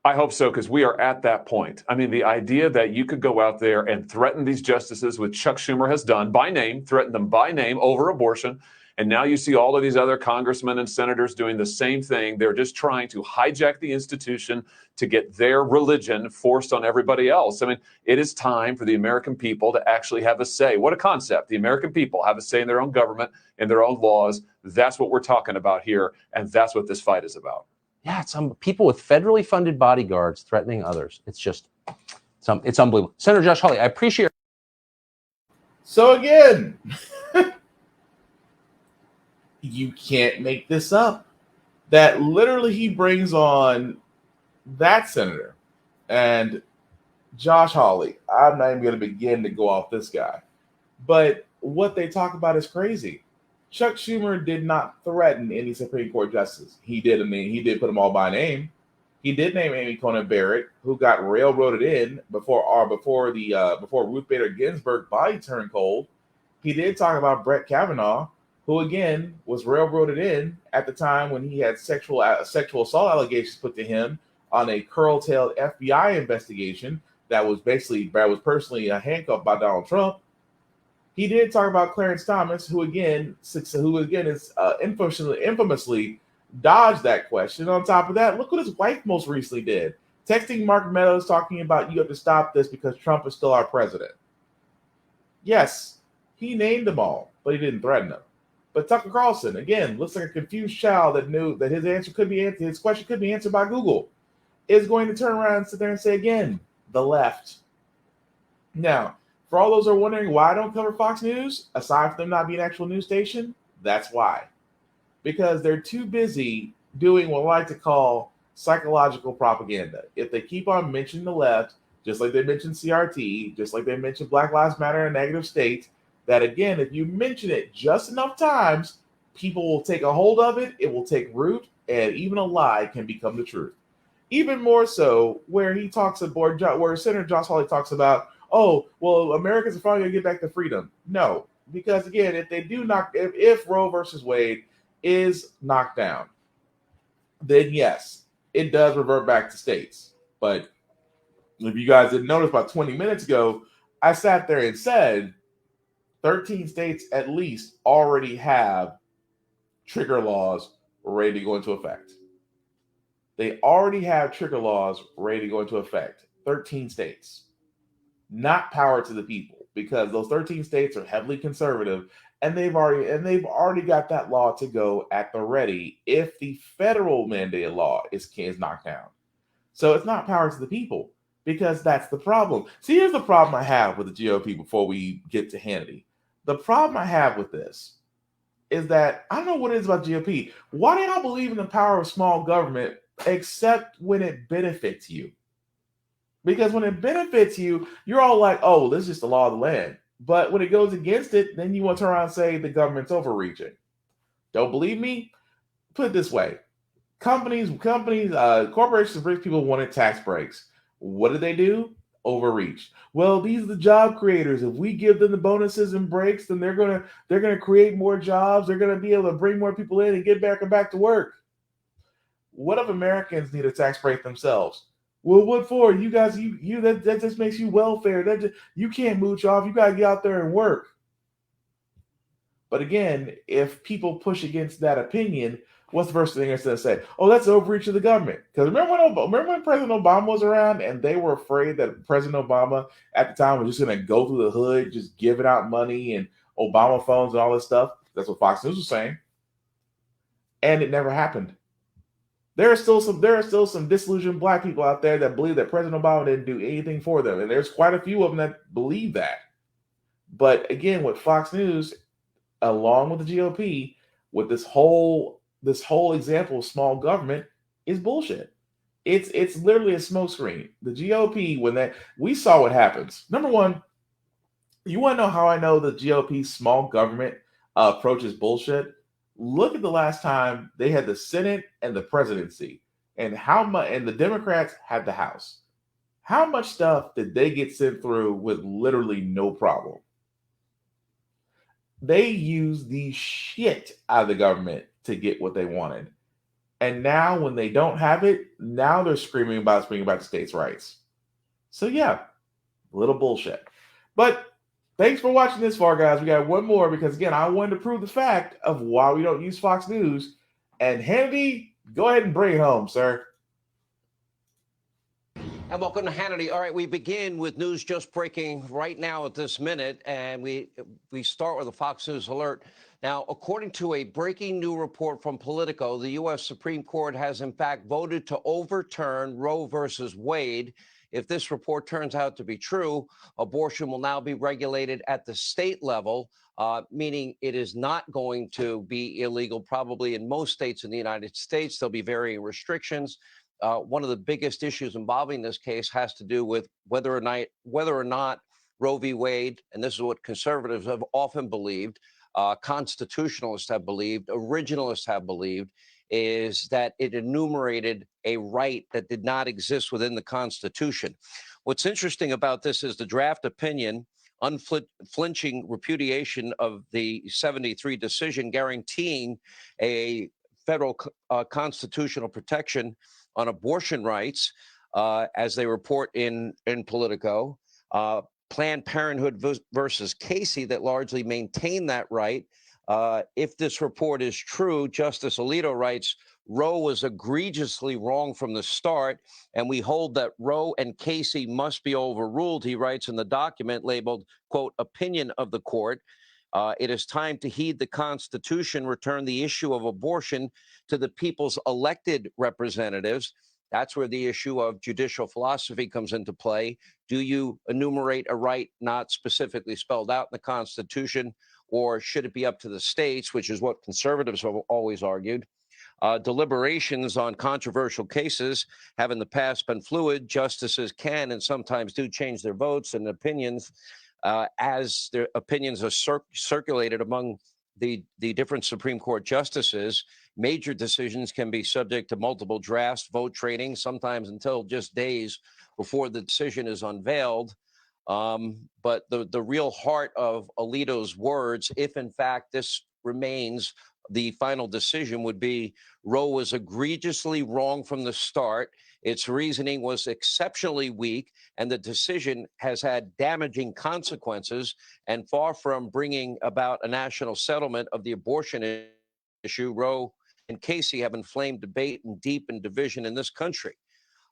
I hope so, because we are at that point. I mean, the idea that you could go out there and threaten these justices, which Chuck Schumer has done by name, threaten them by name over abortion. And now you see all of these other congressmen and senators doing the same thing. They're just trying to hijack the institution to get their religion forced on everybody else. I mean, it is time for the American people to actually have a say. What a concept. The American people have a say in their own government, in their own laws. That's what we're talking about here. And that's what this fight is about. Yeah, it's people with federally funded bodyguards threatening others. It's unbelievable. Senator Josh Hawley, I appreciate it. So again, you can't make this up. That literally he brings on that senator and Josh Hawley. I'm not even going to begin to go off this guy. But what they talk about is crazy. Chuck Schumer did not threaten any Supreme Court justice. He did put them all by name. He did name Amy Coney Barrett, who got railroaded in before Ruth Bader Ginsburg body turned cold. He did talk about Brett Kavanaugh, who again was railroaded in at the time when he had sexual assault allegations put to him on a curl-tailed FBI investigation that was personally handcuffed by Donald Trump. He did talk about Clarence Thomas, who again is infamously dodged that question. On top of that, look what his wife most recently did, texting Mark Meadows talking about, you have to stop this because Trump is still our president. Yes, he named them all, but he didn't threaten them. But Tucker Carlson, again, looks like a confused child that knew that his question could be answered by Google, is going to turn around and sit there and say again, the left. Now, for all those who are wondering why I don't cover Fox News, aside from them not being an actual news station, that's why. Because they're too busy doing what I like to call psychological propaganda. If they keep on mentioning the left, just like they mentioned CRT, just like they mentioned Black Lives Matter in negative states, that again, if you mention it just enough times, people will take a hold of it, it will take root, and even a lie can become the truth. Even more so where Senator Josh Hawley talks about, oh, well, Americans are finally going to get back to freedom. No, because again, if Roe versus Wade is knocked down, then yes, it does revert back to states. But if you guys didn't notice, about 20 minutes ago, I sat there and said 13 states at least already have trigger laws ready to go into effect. They already have trigger laws ready to go into effect. 13 states. Not power to the people, because those 13 states are heavily conservative, and they've already got that law to go at the ready if the federal mandated law is knocked down. So it's not power to the people, because that's the problem. See, here's the problem I have with the GOP before we get to Hannity. The problem I have with this is that I don't know what it is about GOP. Why do y'all believe in the power of small government except when it benefits you? Because when it benefits you, you're all like, oh, this is just the law of the land. But when it goes against it, then you want to turn around and say the government's overreaching. Don't believe me? Put it this way. Corporations, rich people wanted tax breaks. What did they do? Overreach. Well, these are the job creators. If we give them the bonuses and breaks, then they're gonna create more jobs. They're gonna be able to bring more people in and get back to work. What if Americans need a tax break themselves? Well, what for? You guys, that just makes you welfare. You can't mooch off. You gotta get out there and work. But again, if people push against that opinion, what's the first thing they're going to say? Oh, that's overreach of the government. Because remember when President Obama was around and they were afraid that President Obama at the time was just going to go through the hood, just giving out money and Obama phones and all this stuff. That's what Fox News was saying. And it never happened. There are still some disillusioned black people out there that believe that President Obama didn't do anything for them. And there's quite a few of them that believe that. But again, with Fox News, along with the GOP, with this whole example of small government is bullshit. It's literally a smokescreen. The GOP, we saw what happens. Number one, you want to know how I know the GOP small government approach is bullshit? Look at the last time they had the Senate and the presidency, and and the Democrats had the House. How much stuff did they get sent through with literally no problem? They used the shit out of the government to get what they wanted. And now when they don't have it, now they're screaming about the states' rights. So yeah, a little bullshit. But thanks for watching this far, guys. We got one more because, again, I wanted to prove the fact of why we don't use Fox News. And Hannity, go ahead and bring it home, sir. And welcome to Hannity. All right, we begin with news just breaking right now at this minute, and we start with a Fox News alert. Now, according to a breaking new report from Politico, the U.S. Supreme Court has in fact voted to overturn Roe versus Wade. If this report turns out to be true, abortion will now be regulated at the state level, meaning it is not going to be illegal probably in most states in the United States. There'll be varying restrictions. One of the biggest issues involving this case has to do with whether or not Roe v. Wade, and this is what conservatives have often believed, constitutionalists have believed, originalists have believed, is that it enumerated a right that did not exist within the Constitution. What's interesting about this is the draft opinion, unflinching repudiation of the 73 decision guaranteeing a federal constitutional protection on abortion rights, as they report in Politico. Planned Parenthood versus Casey that largely maintained that right. If this report is true, Justice Alito writes, Roe was egregiously wrong from the start, and we hold that Roe and Casey must be overruled, he writes in the document labeled, quote, opinion of the court. It is time to heed the Constitution, return the issue of abortion to the people's elected representatives. That's where the issue of judicial philosophy comes into play. Do you enumerate a right not specifically spelled out in the Constitution, or should it be up to the states, which is what conservatives have always argued? Deliberations on controversial cases have in the past been fluid. Justices can and sometimes do change their votes and opinions as their opinions are circulated among the different Supreme Court justices. Major decisions can be subject to multiple drafts, vote trading, sometimes until just days before the decision is unveiled. But the real heart of Alito's words, if in fact this remains the final decision, would be Roe was egregiously wrong from the start. Its reasoning was exceptionally weak, and the decision has had damaging consequences. And far from bringing about a national settlement of the abortion issue, Roe and Casey have inflamed debate and deepened division in this country.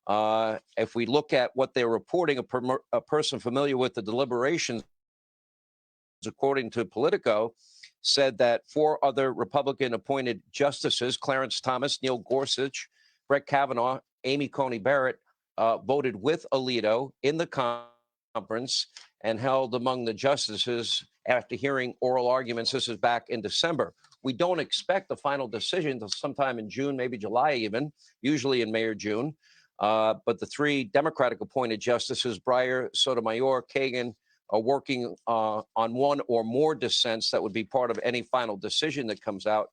If we look at what they're reporting, a person familiar with the deliberations, according to Politico, said that 4 other Republican-appointed justices, Clarence Thomas, Neil Gorsuch, Brett Kavanaugh, Amy Coney Barrett, voted with Alito in the conference and held among the justices after hearing oral arguments. This is back in December. We don't expect the final decision until sometime in June, maybe July even, usually in May or June. But the 3 Democratic-appointed justices, Breyer, Sotomayor, Kagan, are working on 1 or more dissents that would be part of any final decision that comes out.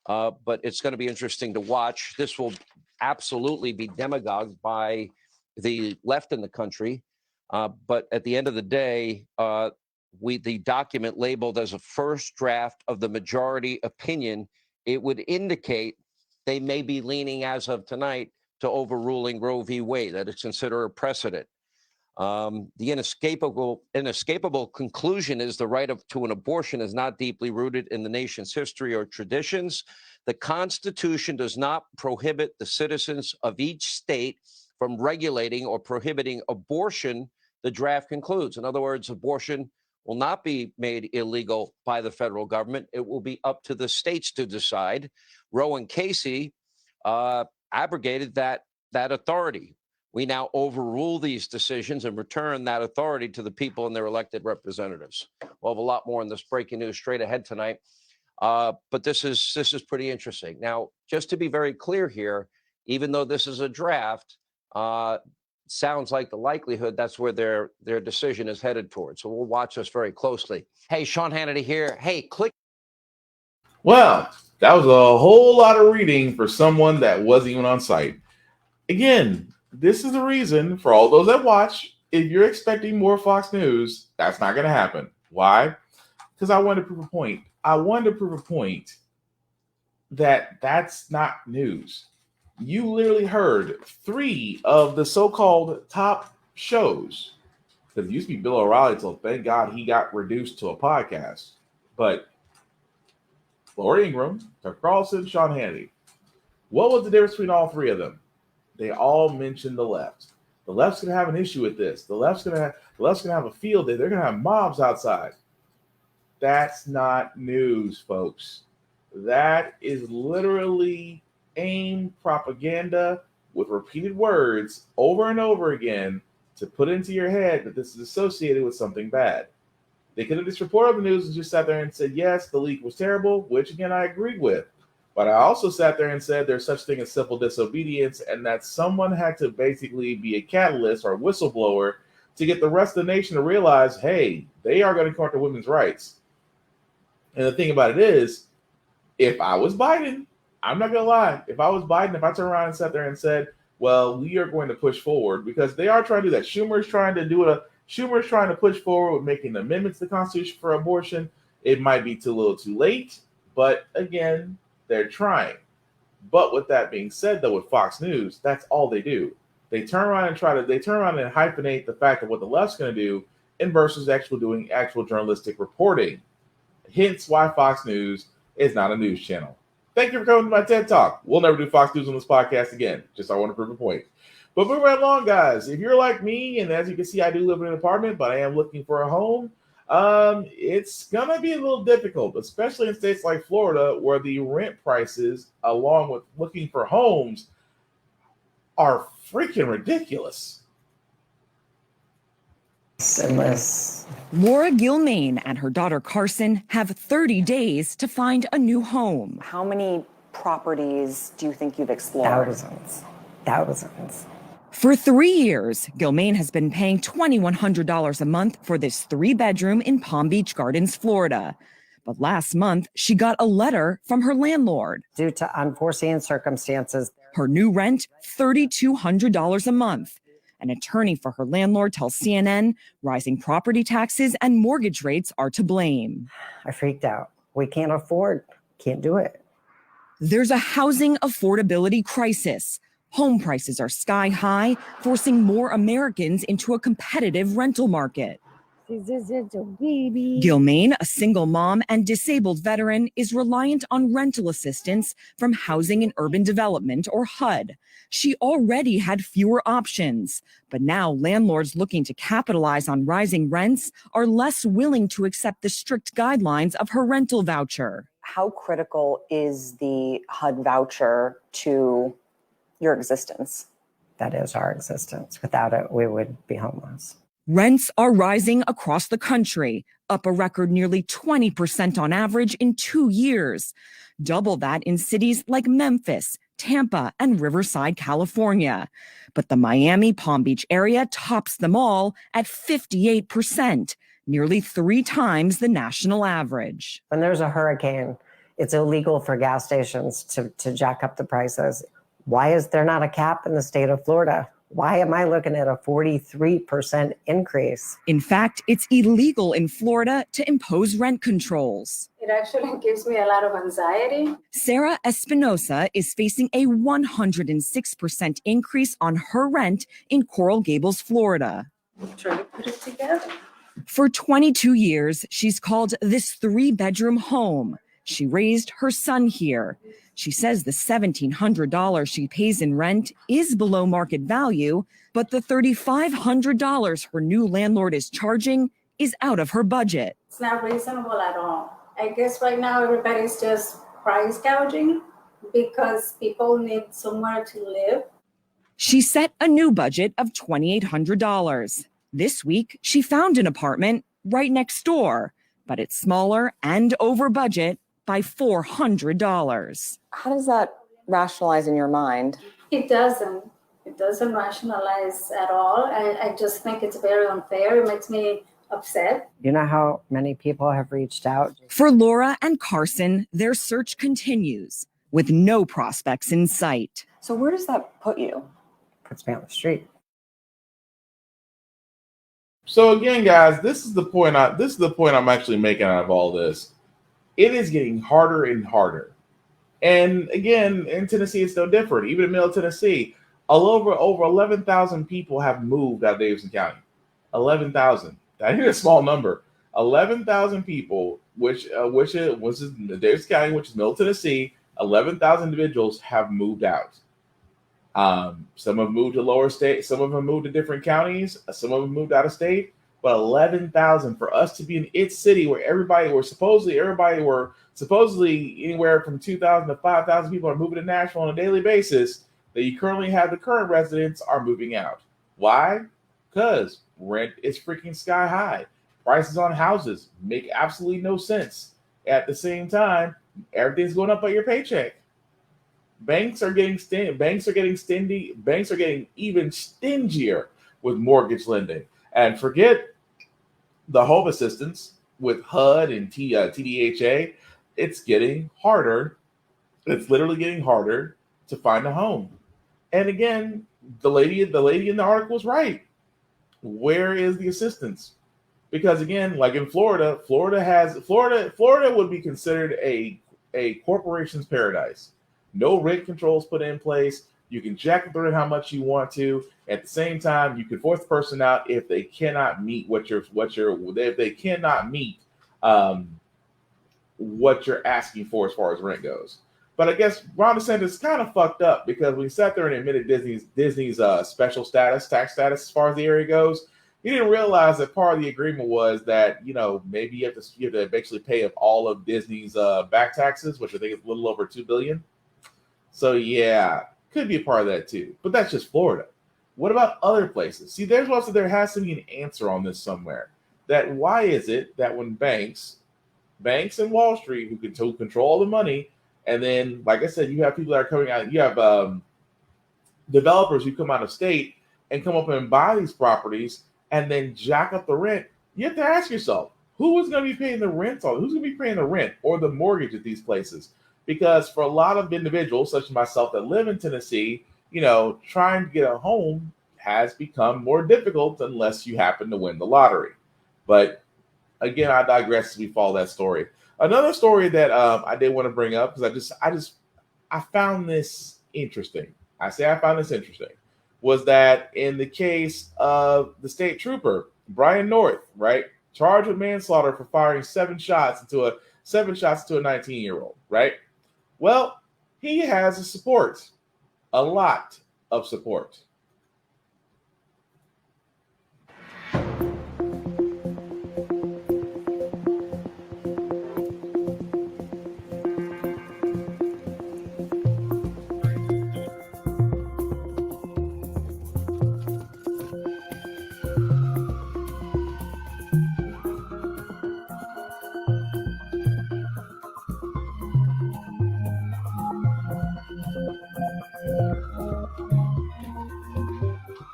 But it's going to be interesting to watch. This will absolutely be demagogued by the left in the country. But at the end of the day, the document labeled as a first draft of the majority opinion, it would indicate they may be leaning as of tonight to overruling Roe v. Wade. That is considered a precedent. The inescapable conclusion is the right to an abortion is not deeply rooted in the nation's history or traditions. The Constitution does not prohibit the citizens of each state from regulating or prohibiting abortion, the draft concludes. In other words, abortion will not be made illegal by the federal government. It will be up to the states to decide. Roe and Casey abrogated that authority. We now overrule these decisions and return that authority to the people and their elected representatives. We'll have a lot more in this breaking news straight ahead tonight. But this is pretty interesting. Now, just to be very clear here, even though this is a draft, sounds like the likelihood that's where their decision is headed towards. So we'll watch this very closely. Hey, Sean Hannity here. Hey, click. Well, that was a whole lot of reading for someone that wasn't even on site. Again, this is the reason for all those that watch, if you're expecting more Fox News, that's not going to happen. Why? Because I wanted to prove a point. I wanted to prove a point that that's not news. You literally heard 3 of the so-called top shows. Because it used to be Bill O'Reilly, so thank God he got reduced to a podcast. But Laura Ingram, Tucker Carlson, Sean Hannity. What was the difference between all 3 of them? They all mentioned the left. The left's gonna have an issue with this. The left's gonna have a field day. They're gonna have mobs outside. That's not news, folks. That is literally aimed propaganda with repeated words over and over again to put into your head that this is associated with something bad. They could have just reported the news and just sat there and said, yes, the leak was terrible, which again I agreed with. But I also sat there and said there's such thing as civil disobedience, and that someone had to basically be a catalyst or a whistleblower to get the rest of the nation to realize, hey, they are going to come after women's rights. And the thing about it is, if I was Biden, I'm not going to lie. If I was Biden, if I turned around and sat there and said, well, we are going to push forward, because they are trying to do that. Schumer's trying to push forward with making amendments to the Constitution for abortion. It might be a little too late, but again, they're trying. But with that being said, though, with Fox News, that's all they do. They turn around and hyphenate the fact of what the left's going to do and versus doing actual journalistic reporting. Hence why Fox News is not a news channel. Thank you for coming to my TED Talk. We'll never do Fox News on this podcast again. Just I want to prove a point. But moving right along, guys. If you're like me, and as you can see, I do live in an apartment, but I am looking for a home. It's going to be a little difficult, especially in states like Florida, where the rent prices, along with looking for homes, are freaking ridiculous. Laura Gilmain and her daughter Carson have 30 days to find a new home. How many properties do you think you've explored? Thousands. For 3 years, Gilmain has been paying $2,100 a month for this 3-bedroom in Palm Beach Gardens, Florida. But last month, she got a letter from her landlord. Due to unforeseen circumstances. Her new rent, $3,200 a month. An attorney for her landlord tells CNN rising property taxes and mortgage rates are to blame. I freaked out. We can't do it. There's a housing affordability crisis. Home prices are sky high, forcing more Americans into a competitive rental market. Gilmain, a single mom and disabled veteran, is reliant on rental assistance from Housing and Urban Development, or HUD. She already had fewer options, but now landlords looking to capitalize on rising rents are less willing to accept the strict guidelines of her rental voucher. How critical is the HUD voucher to your existence? That is our existence. Without it, we would be homeless. Rents are rising across the country, up a record nearly 20% on average in 2 years. Double that in cities like Memphis, Tampa, and Riverside, California. But the Miami Palm Beach area tops them all at 58%, nearly 3 times the national average. When there's a hurricane, it's illegal for gas stations to jack up the prices. Why is there not a cap in the state of Florida? Why am I looking at a 43% increase? In fact, it's illegal in Florida to impose rent controls. It actually gives me a lot of anxiety. Sarah Espinosa is facing a 106% increase on her rent in Coral Gables, Florida. Try to put it together. For 22 years, she's called this 3-bedroom home. She raised her son here. She says the $1,700 she pays in rent is below market value, but the $3,500 her new landlord is charging is out of her budget. It's not reasonable at all. I guess right now everybody's just price gouging because people need somewhere to live. She set a new budget of $2,800. This week, she found an apartment right next door, but it's smaller and over budget by $400. How does that rationalize in your mind? It doesn't rationalize at all. I just think it's very unfair. It makes me upset. You know how many people have reached out? For Laura and Carson, their search continues with no prospects in sight. So where does that put you? Puts me on the street. So again, guys, this is the point I'm actually making out of all this. It is getting harder and harder. And again, in Tennessee, it's no different. Even in Middle Tennessee, over 11,000 people have moved out of Davidson County. 11,000. That ain't a small number. 11,000 people, which was in Davidson County, which is Middle Tennessee. 11,000 individuals have moved out. Some have moved to lower state. Some of them moved to different counties. Some of them moved out of state. But 11,000 for us to be in its city where supposedly anywhere from 2,000 to 5,000 people are moving to Nashville on a daily basis, that you currently have the current residents are moving out. Why? Because rent is freaking sky high. Prices on houses make absolutely no sense. At the same time, everything's going up by your paycheck. Banks are getting even stingier with mortgage lending. And forget the home assistance with HUD and TDHA. It's getting harder. It's literally getting harder to find a home. And again, the lady in the article is right. Where is the assistance? Because again, like in Florida would be considered a corporation's paradise. No rent controls put in place. You can jack the rent how much you want to. At the same time, you can force the person out if they cannot meet what you're asking for as far as rent goes. But I guess Ron DeSantis kind of fucked up because when he sat there and admitted Disney's special tax status as far as the area goes, he didn't realize that part of the agreement was that, maybe you have to basically pay up all of Disney's back taxes, which I think is a little over $2 billion. So yeah, could be a part of that too. But that's just Florida. What about other places? See, there has to be an answer on this somewhere. That why is it that when banks and Wall Street who control all the money, and then, like I said, you have people that are coming out, you have developers who come out of state and come up and buy these properties and then jack up the rent. You have to ask yourself, who is going to be paying the rent on? Who's going to be paying the rent or the mortgage at these places? Because for a lot of individuals, such as myself, that live in Tennessee, trying to get a home has become more difficult unless you happen to win the lottery. But again, I digress as we follow that story. Another story that I did want to bring up because I found this interesting. I found this interesting was that in the case of the state trooper Brian North, right, charged with manslaughter for firing 7 shots into a 19-year-old, right? Well, he has a lot of support.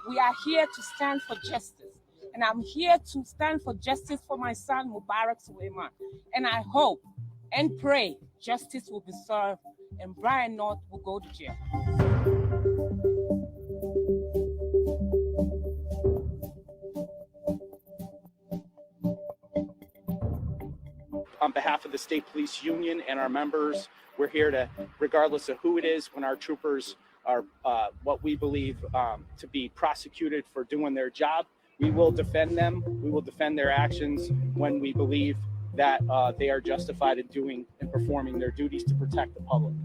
We are here to stand for justice. And I'm here to stand for justice for my son, Mubarak Suleiman. And I hope and pray justice will be served and Brian North will go to jail. On behalf of the State Police Union and our members, we're here to, regardless of who it is, when our troopers are what we believe to be prosecuted for doing their job, we will defend them. We will defend their actions when we believe that they are justified in doing and performing their duties to protect the public.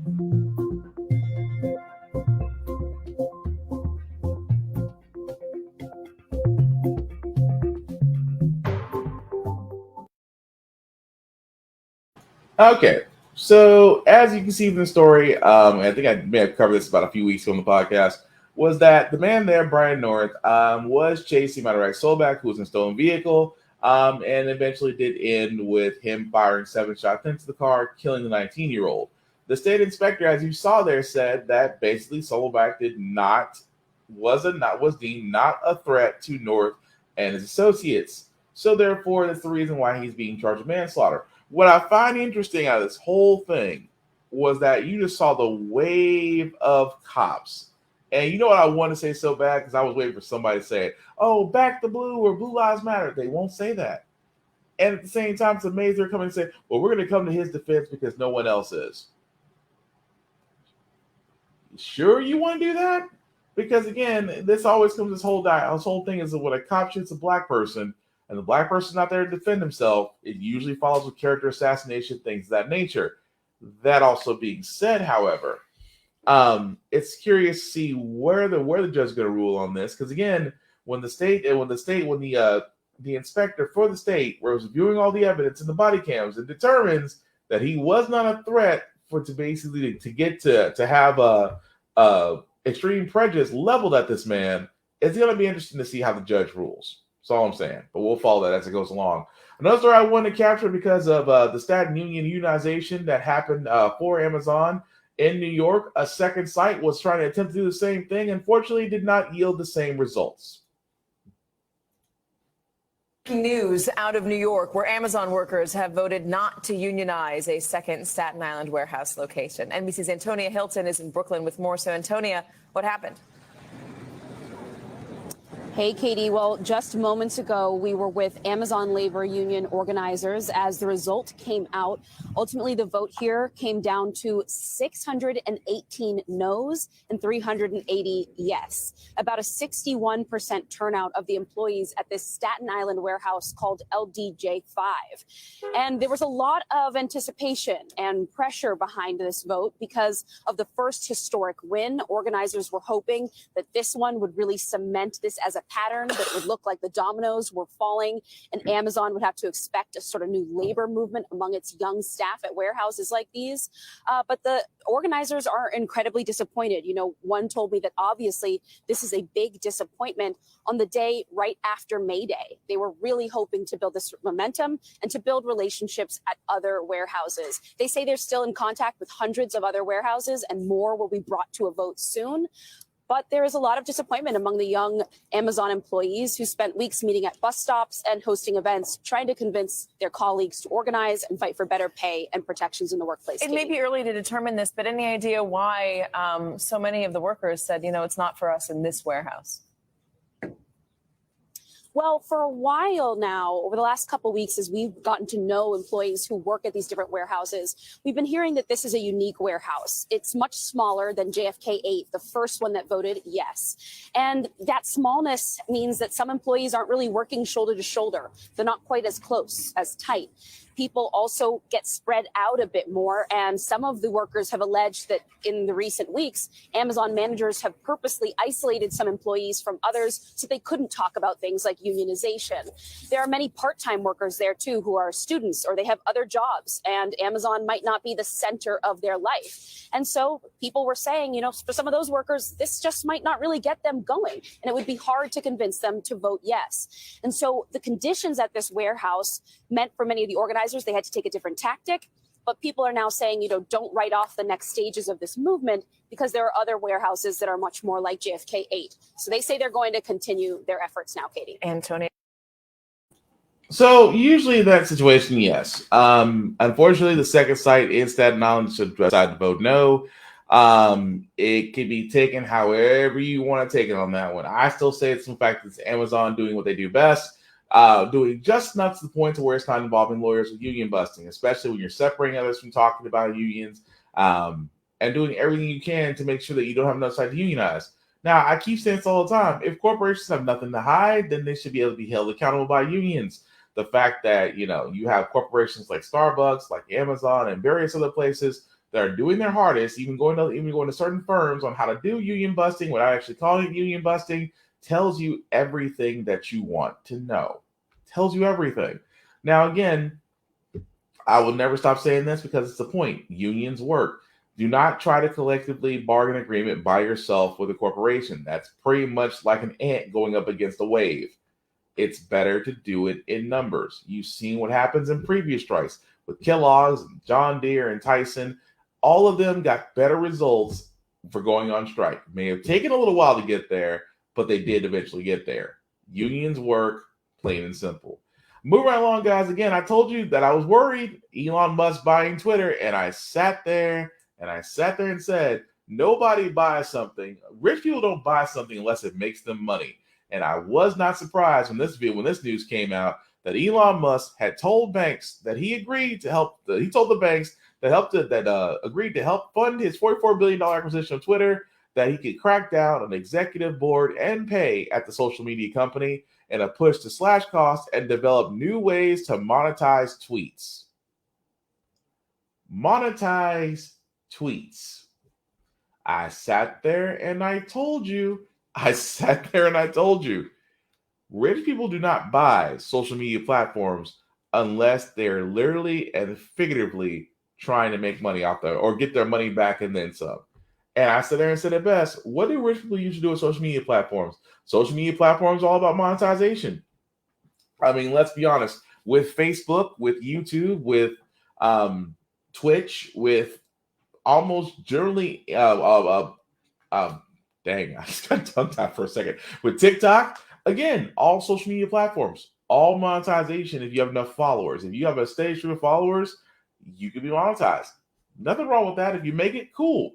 Okay, so as you can see from the story, I think I may have covered this about a few weeks ago on the podcast, was that the man there, Brian North, was chasing Madarek Solbak, who was in a stolen vehicle, and eventually did end with him firing 7 shots into the car, killing the 19-year-old. The state inspector, as you saw there, said that basically Solbak was deemed not a threat to North and his associates. So therefore, that's the reason why he's being charged with manslaughter. What I find interesting out of this whole thing was that you just saw the wave of cops. And you know what I want to say so bad? Because I was waiting for somebody to say, oh, back the blue or Blue Lives Matter. They won't say that. And at the same time, it's amazing they're coming and say, well, we're going to come to his defense because no one else is. Sure you want to do that? Because again, this always comes this whole thing is that when a cop shoots a black person, and the black person's not there to defend himself, it usually follows with character assassination, things of that nature. That also being said, however, it's curious to see where the judge is going to rule on this. Because again, when the inspector for the state was reviewing all the evidence in the body cams and determines that he was not a threat to have a extreme prejudice leveled at this man, it's going to be interesting to see how the judge rules. That's all I'm saying. But we'll follow that as it goes along. Another story I wanted to capture because of the Staten Union unionization that happened for Amazon in New York. A second site was trying to attempt to do the same thing. Unfortunately, did not yield the same results. News out of New York, where Amazon workers have voted not to unionize a second Staten Island warehouse location. NBC's Antonia Hilton is in Brooklyn with more. So, Antonia, what happened? Hey, Katie. Well, just moments ago, we were with Amazon labor union organizers as the result came out. Ultimately, the vote here came down to 618 no's and 380 yes. About a 61% turnout of the employees at this Staten Island warehouse called LDJ5. And there was a lot of anticipation and pressure behind this vote because of the first historic win. Organizers were hoping that this one would really cement this as a pattern, that would look like the dominoes were falling and Amazon would have to expect a sort of new labor movement among its young staff at warehouses like these. But the organizers are incredibly disappointed. You know, one told me that obviously this is a big disappointment on the day right after May Day. They were really hoping to build this momentum and to build relationships at other warehouses. They say they're still in contact with hundreds of other warehouses and more will be brought to a vote soon. But there is a lot of disappointment among the young Amazon employees who spent weeks meeting at bus stops and hosting events, trying to convince their colleagues to organize and fight for better pay and protections in the workplace. It may be early to determine this, but any idea why so many of the workers said, you know, it's not for us in this warehouse? Well, for a while now, over the last couple of weeks, as we've gotten to know employees who work at these different warehouses, we've been hearing that this is a unique warehouse. It's much smaller than JFK 8, the first one that voted yes. And that smallness means that some employees aren't really working shoulder to shoulder. They're not quite as close, as tight. People also get spread out a bit more. And some of the workers have alleged that in the recent weeks, Amazon managers have purposely isolated some employees from others so they couldn't talk about things like unionization. There are many part-time workers there, too, who are students or they have other jobs, and Amazon might not be the center of their life. And so people were saying, you know, for some of those workers, this just might not really get them going, and it would be hard to convince them to vote yes. And so the conditions at this warehouse meant for many of the organizers they had to take a different tactic. But people are now saying, you know, don't write off the next stages of this movement because there are other warehouses that are much more like JFK 8. So they say they're going to continue their efforts now, Katie. Antonia. So usually in that situation, yes. Unfortunately, the second site in Staten Island should decide to vote no. It can be taken however you want to take it on that one. I still say it's in fact it's Amazon doing what they do best. Doing just enough to the point to where it's not involving lawyers with union busting, especially when you're separating others from talking about unions, and doing everything you can to make sure that you don't have enough side to unionize. Now, I keep saying this all the time. If corporations have nothing to hide, then they should be able to be held accountable by unions. The fact that, you know, you have corporations like Starbucks, like Amazon, and various other places that are doing their hardest, even going to certain firms on how to do union busting without actually calling it union busting, tells you everything that you want to know. Tells you everything. Now, again, I will never stop saying this because it's the point. Unions work. Do not try to collectively bargain agreement by yourself with a corporation. That's pretty much like an ant going up against a wave. It's better to do it in numbers. You've seen what happens in previous strikes with Kellogg's, and John Deere, and Tyson. All of them got better results for going on strike. It may have taken a little while to get there, but they did eventually get there. Unions work, plain and simple. Moving right along, guys. Again, I told you that I was worried Elon Musk buying Twitter, and I sat there and said, nobody buys something. Rich people don't buy something unless it makes them money. And I was not surprised when this news came out that Elon Musk had told banks that he agreed to help. He told the banks that agreed to help fund his $44 billion acquisition of Twitter, that he could crack down on executive board and pay at the social media company in a push to slash costs and develop new ways to monetize tweets. Monetize tweets. I sat there and I told you, rich people do not buy social media platforms unless they're literally and figuratively trying to make money off them or get their money back and then some. And I sat there and said it best. What do rich people usually do with social media platforms? Social media platforms are all about monetization. I mean, let's be honest. With Facebook, with YouTube, with Twitch, with almost generally, dang, I just got tongue tied for a second. With TikTok, again, all social media platforms all monetization if you have enough followers. If you have a steady stream of followers, you can be monetized. Nothing wrong with that. If you make it, cool.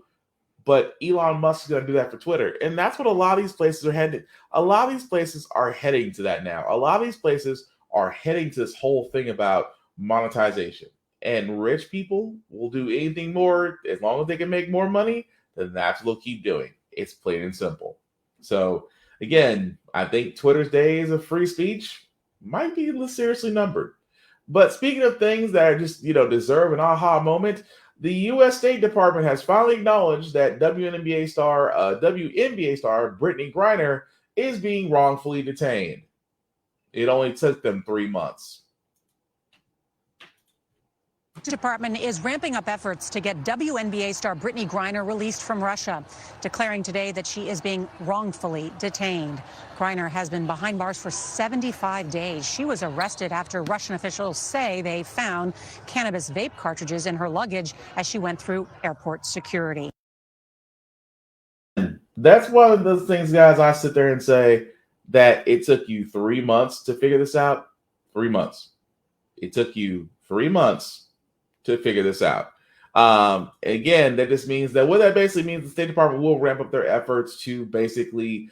But Elon Musk is going to do that for Twitter. And that's what a lot of these places are heading. A lot of these places are heading to that now. A lot of these places are heading to this whole thing about monetization. And rich people will do anything more as long as they can make more money, then that's what they'll keep doing. It's plain and simple. So again, I think Twitter's days of free speech might be seriously numbered. But speaking of things that are just, deserve an aha moment, the U.S. State Department has finally acknowledged that WNBA star Brittany Griner is being wrongfully detained. It only took them 3 months. The department is ramping up efforts to get WNBA star Brittany Griner released from Russia, declaring today that she is being wrongfully detained. Griner has been behind bars for 75 days. She was arrested after Russian officials say they found cannabis vape cartridges in her luggage as she went through airport security. That's one of those things, guys, I sit there and say that it took you 3 months to figure this out. 3 months. It took you 3 months to figure this out. Again, that just means that what that basically means, the State Department will ramp up their efforts to basically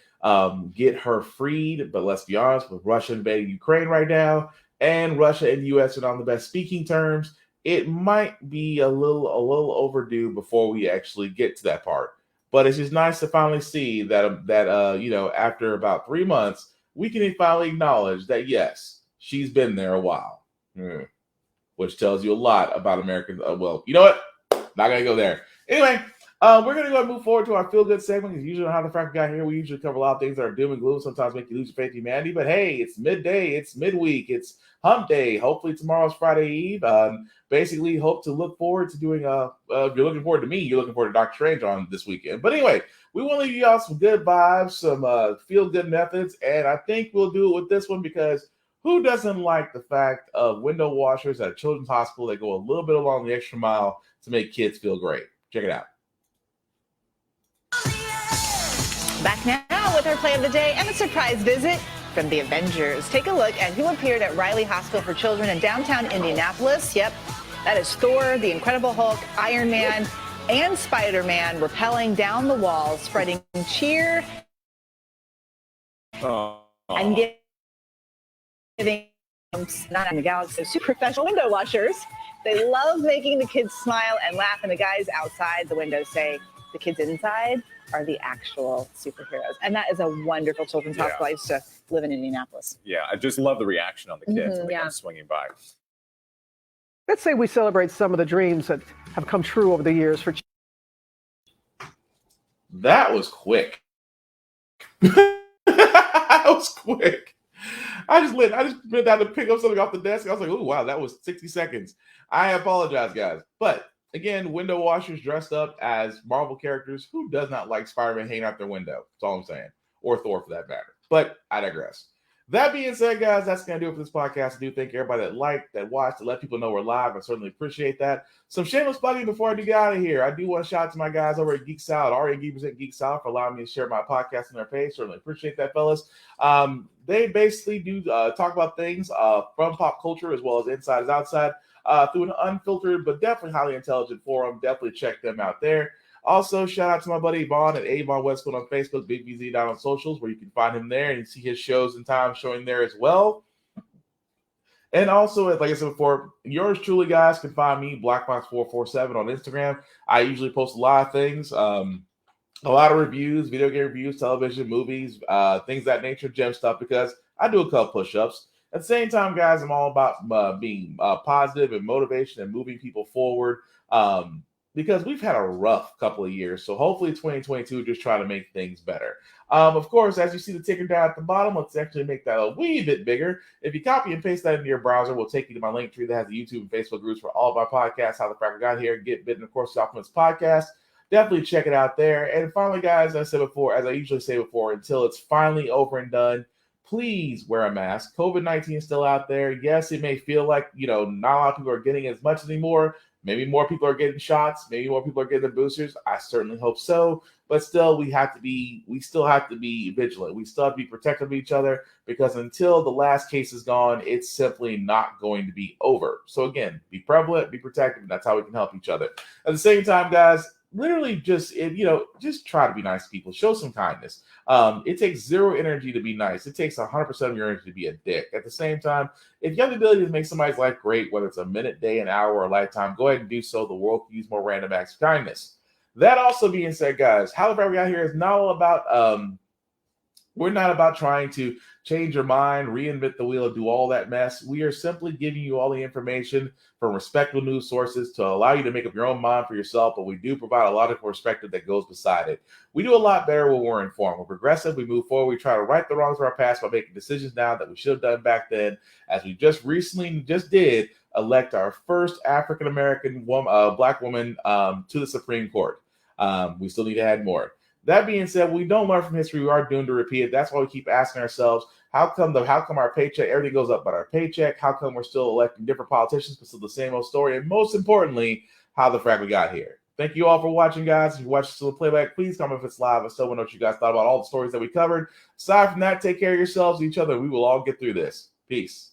get her freed. But let's be honest, with Russia invading Ukraine right now, and Russia and the U.S. are not on the best speaking terms, it might be a little overdue before we actually get to that part. But it's just nice to finally see that after about 3 months, we can finally acknowledge that yes, she's been there a while. Which tells you a lot about Americans. Well, you know what? Not going to go there. Anyway, we're going to go and move forward to our feel-good segment. Because usually on How the Frack got here, we usually cover a lot of things that are doom and gloom. Sometimes make you lose your faith in humanity. But hey, it's midday. It's midweek. It's hump day. Hopefully tomorrow's Friday Eve. Basically, hope to look forward to doing, if you're looking forward to me, you're looking forward to Dr. Strange on this weekend. But anyway, we want to leave you all some good vibes, some feel-good methods. And I think we'll do it with this one because who doesn't like the fact of window washers at a children's hospital that go a little bit along the extra mile to make kids feel great? Check it out. Back now with our play of the day and a surprise visit from the Avengers. Take a look at who appeared at Riley Hospital for Children in downtown Indianapolis. Yep, that is Thor, the Incredible Hulk, Iron Man, and Spider-Man rappelling down the walls, spreading cheer and giving not in the galaxy super professional window washers. They love making the kids smile and laugh, and the guys outside the window say the kids inside are the actual superheroes. And that is a wonderful children's hospital. I used to live in Indianapolis. Yeah, I just love the reaction on the kids when they come swinging by. Let's say we celebrate some of the dreams that have come true over the years for. That was quick. That was quick. I just went down to pick up something off the desk. I was like, oh, wow, that was 60 seconds. I apologize, guys. But again, window washers dressed up as Marvel characters. Who does not like Spider-Man hanging out their window? That's all I'm saying. Or Thor for that matter. But I digress. That being said, guys, that's going to do it for this podcast. I do thank everybody that liked, that watched, to let people know we're live. I certainly appreciate that. Some shameless plugging before I do get out of here. I do want to shout out to my guys over at Geek Salad, RA Geek Salad, for allowing me to share my podcast on their page. Certainly appreciate that, fellas. They basically do talk about things from pop culture as well as inside as outside through an unfiltered but definitely highly intelligent forum. Definitely check them out there. Also, shout out to my buddy Vaughn at Avon Westwood on Facebook, Big VZ down on socials, where you can find him there and see his shows and times showing there as well. And also, like I said before, yours truly, guys, can find me, BlackBox447 on Instagram. I usually post a lot of things, a lot of reviews, video game reviews, television, movies, things of that nature, gem stuff, because I do a couple push-ups. At the same time, guys, I'm all about being positive and motivation and moving people forward. Because we've had a rough couple of years. So hopefully 2022, just try to make things better. Of course, as you see the ticker down at the bottom, let's actually make that a wee bit bigger. If you copy and paste that into your browser, we'll take you to my link tree that has the YouTube and Facebook groups for all of our podcasts, How the Frack got here, Get Bitten, of course, Supplements podcast. Definitely check it out there. And finally, guys, as I usually say before, until it's finally over and done, please wear a mask. COVID-19 is still out there. Yes, it may feel like, not a lot of people are getting as much anymore, Maybe more people are getting shots. Maybe more people are getting the boosters. I certainly hope so. But still, we still have to be vigilant. We still have to be protective of each other, because until the last case is gone, it's simply not going to be over. So again, be prevalent, be protective, and that's how we can help each other. At the same time, guys, literally just try to be nice to people. Show some kindness. It takes zero energy to be nice. It takes 100% of your energy to be a dick. At the same time, if you have the ability to make somebody's life great, whether it's a minute, day, an hour, or a lifetime, go ahead and do so. The world can use more random acts of kindness. That also being said, guys, how the Frack we got here is not all about we're not about trying to change your mind, reinvent the wheel, and do all that mess. We are simply giving you all the information from respectable news sources to allow you to make up your own mind for yourself, but we do provide a lot of perspective that goes beside it. We do a lot better when we're informed. We're progressive. We move forward. We try to right the wrongs of our past by making decisions now that we should have done back then, as we just did elect our first African-American woman, black woman to the Supreme Court. We still need to add more. That being said, we don't learn from history. We are doomed to repeat it. That's why we keep asking ourselves, how come our paycheck, everything goes up but our paycheck? How come we're still electing different politicians but still the same old story? And most importantly, how the Frack we got here. Thank you all for watching, guys. If you watch still playback, please comment if it's live. I still want to know what you guys thought about all the stories that we covered. Aside from that, take care of yourselves and each other. We will all get through this. Peace.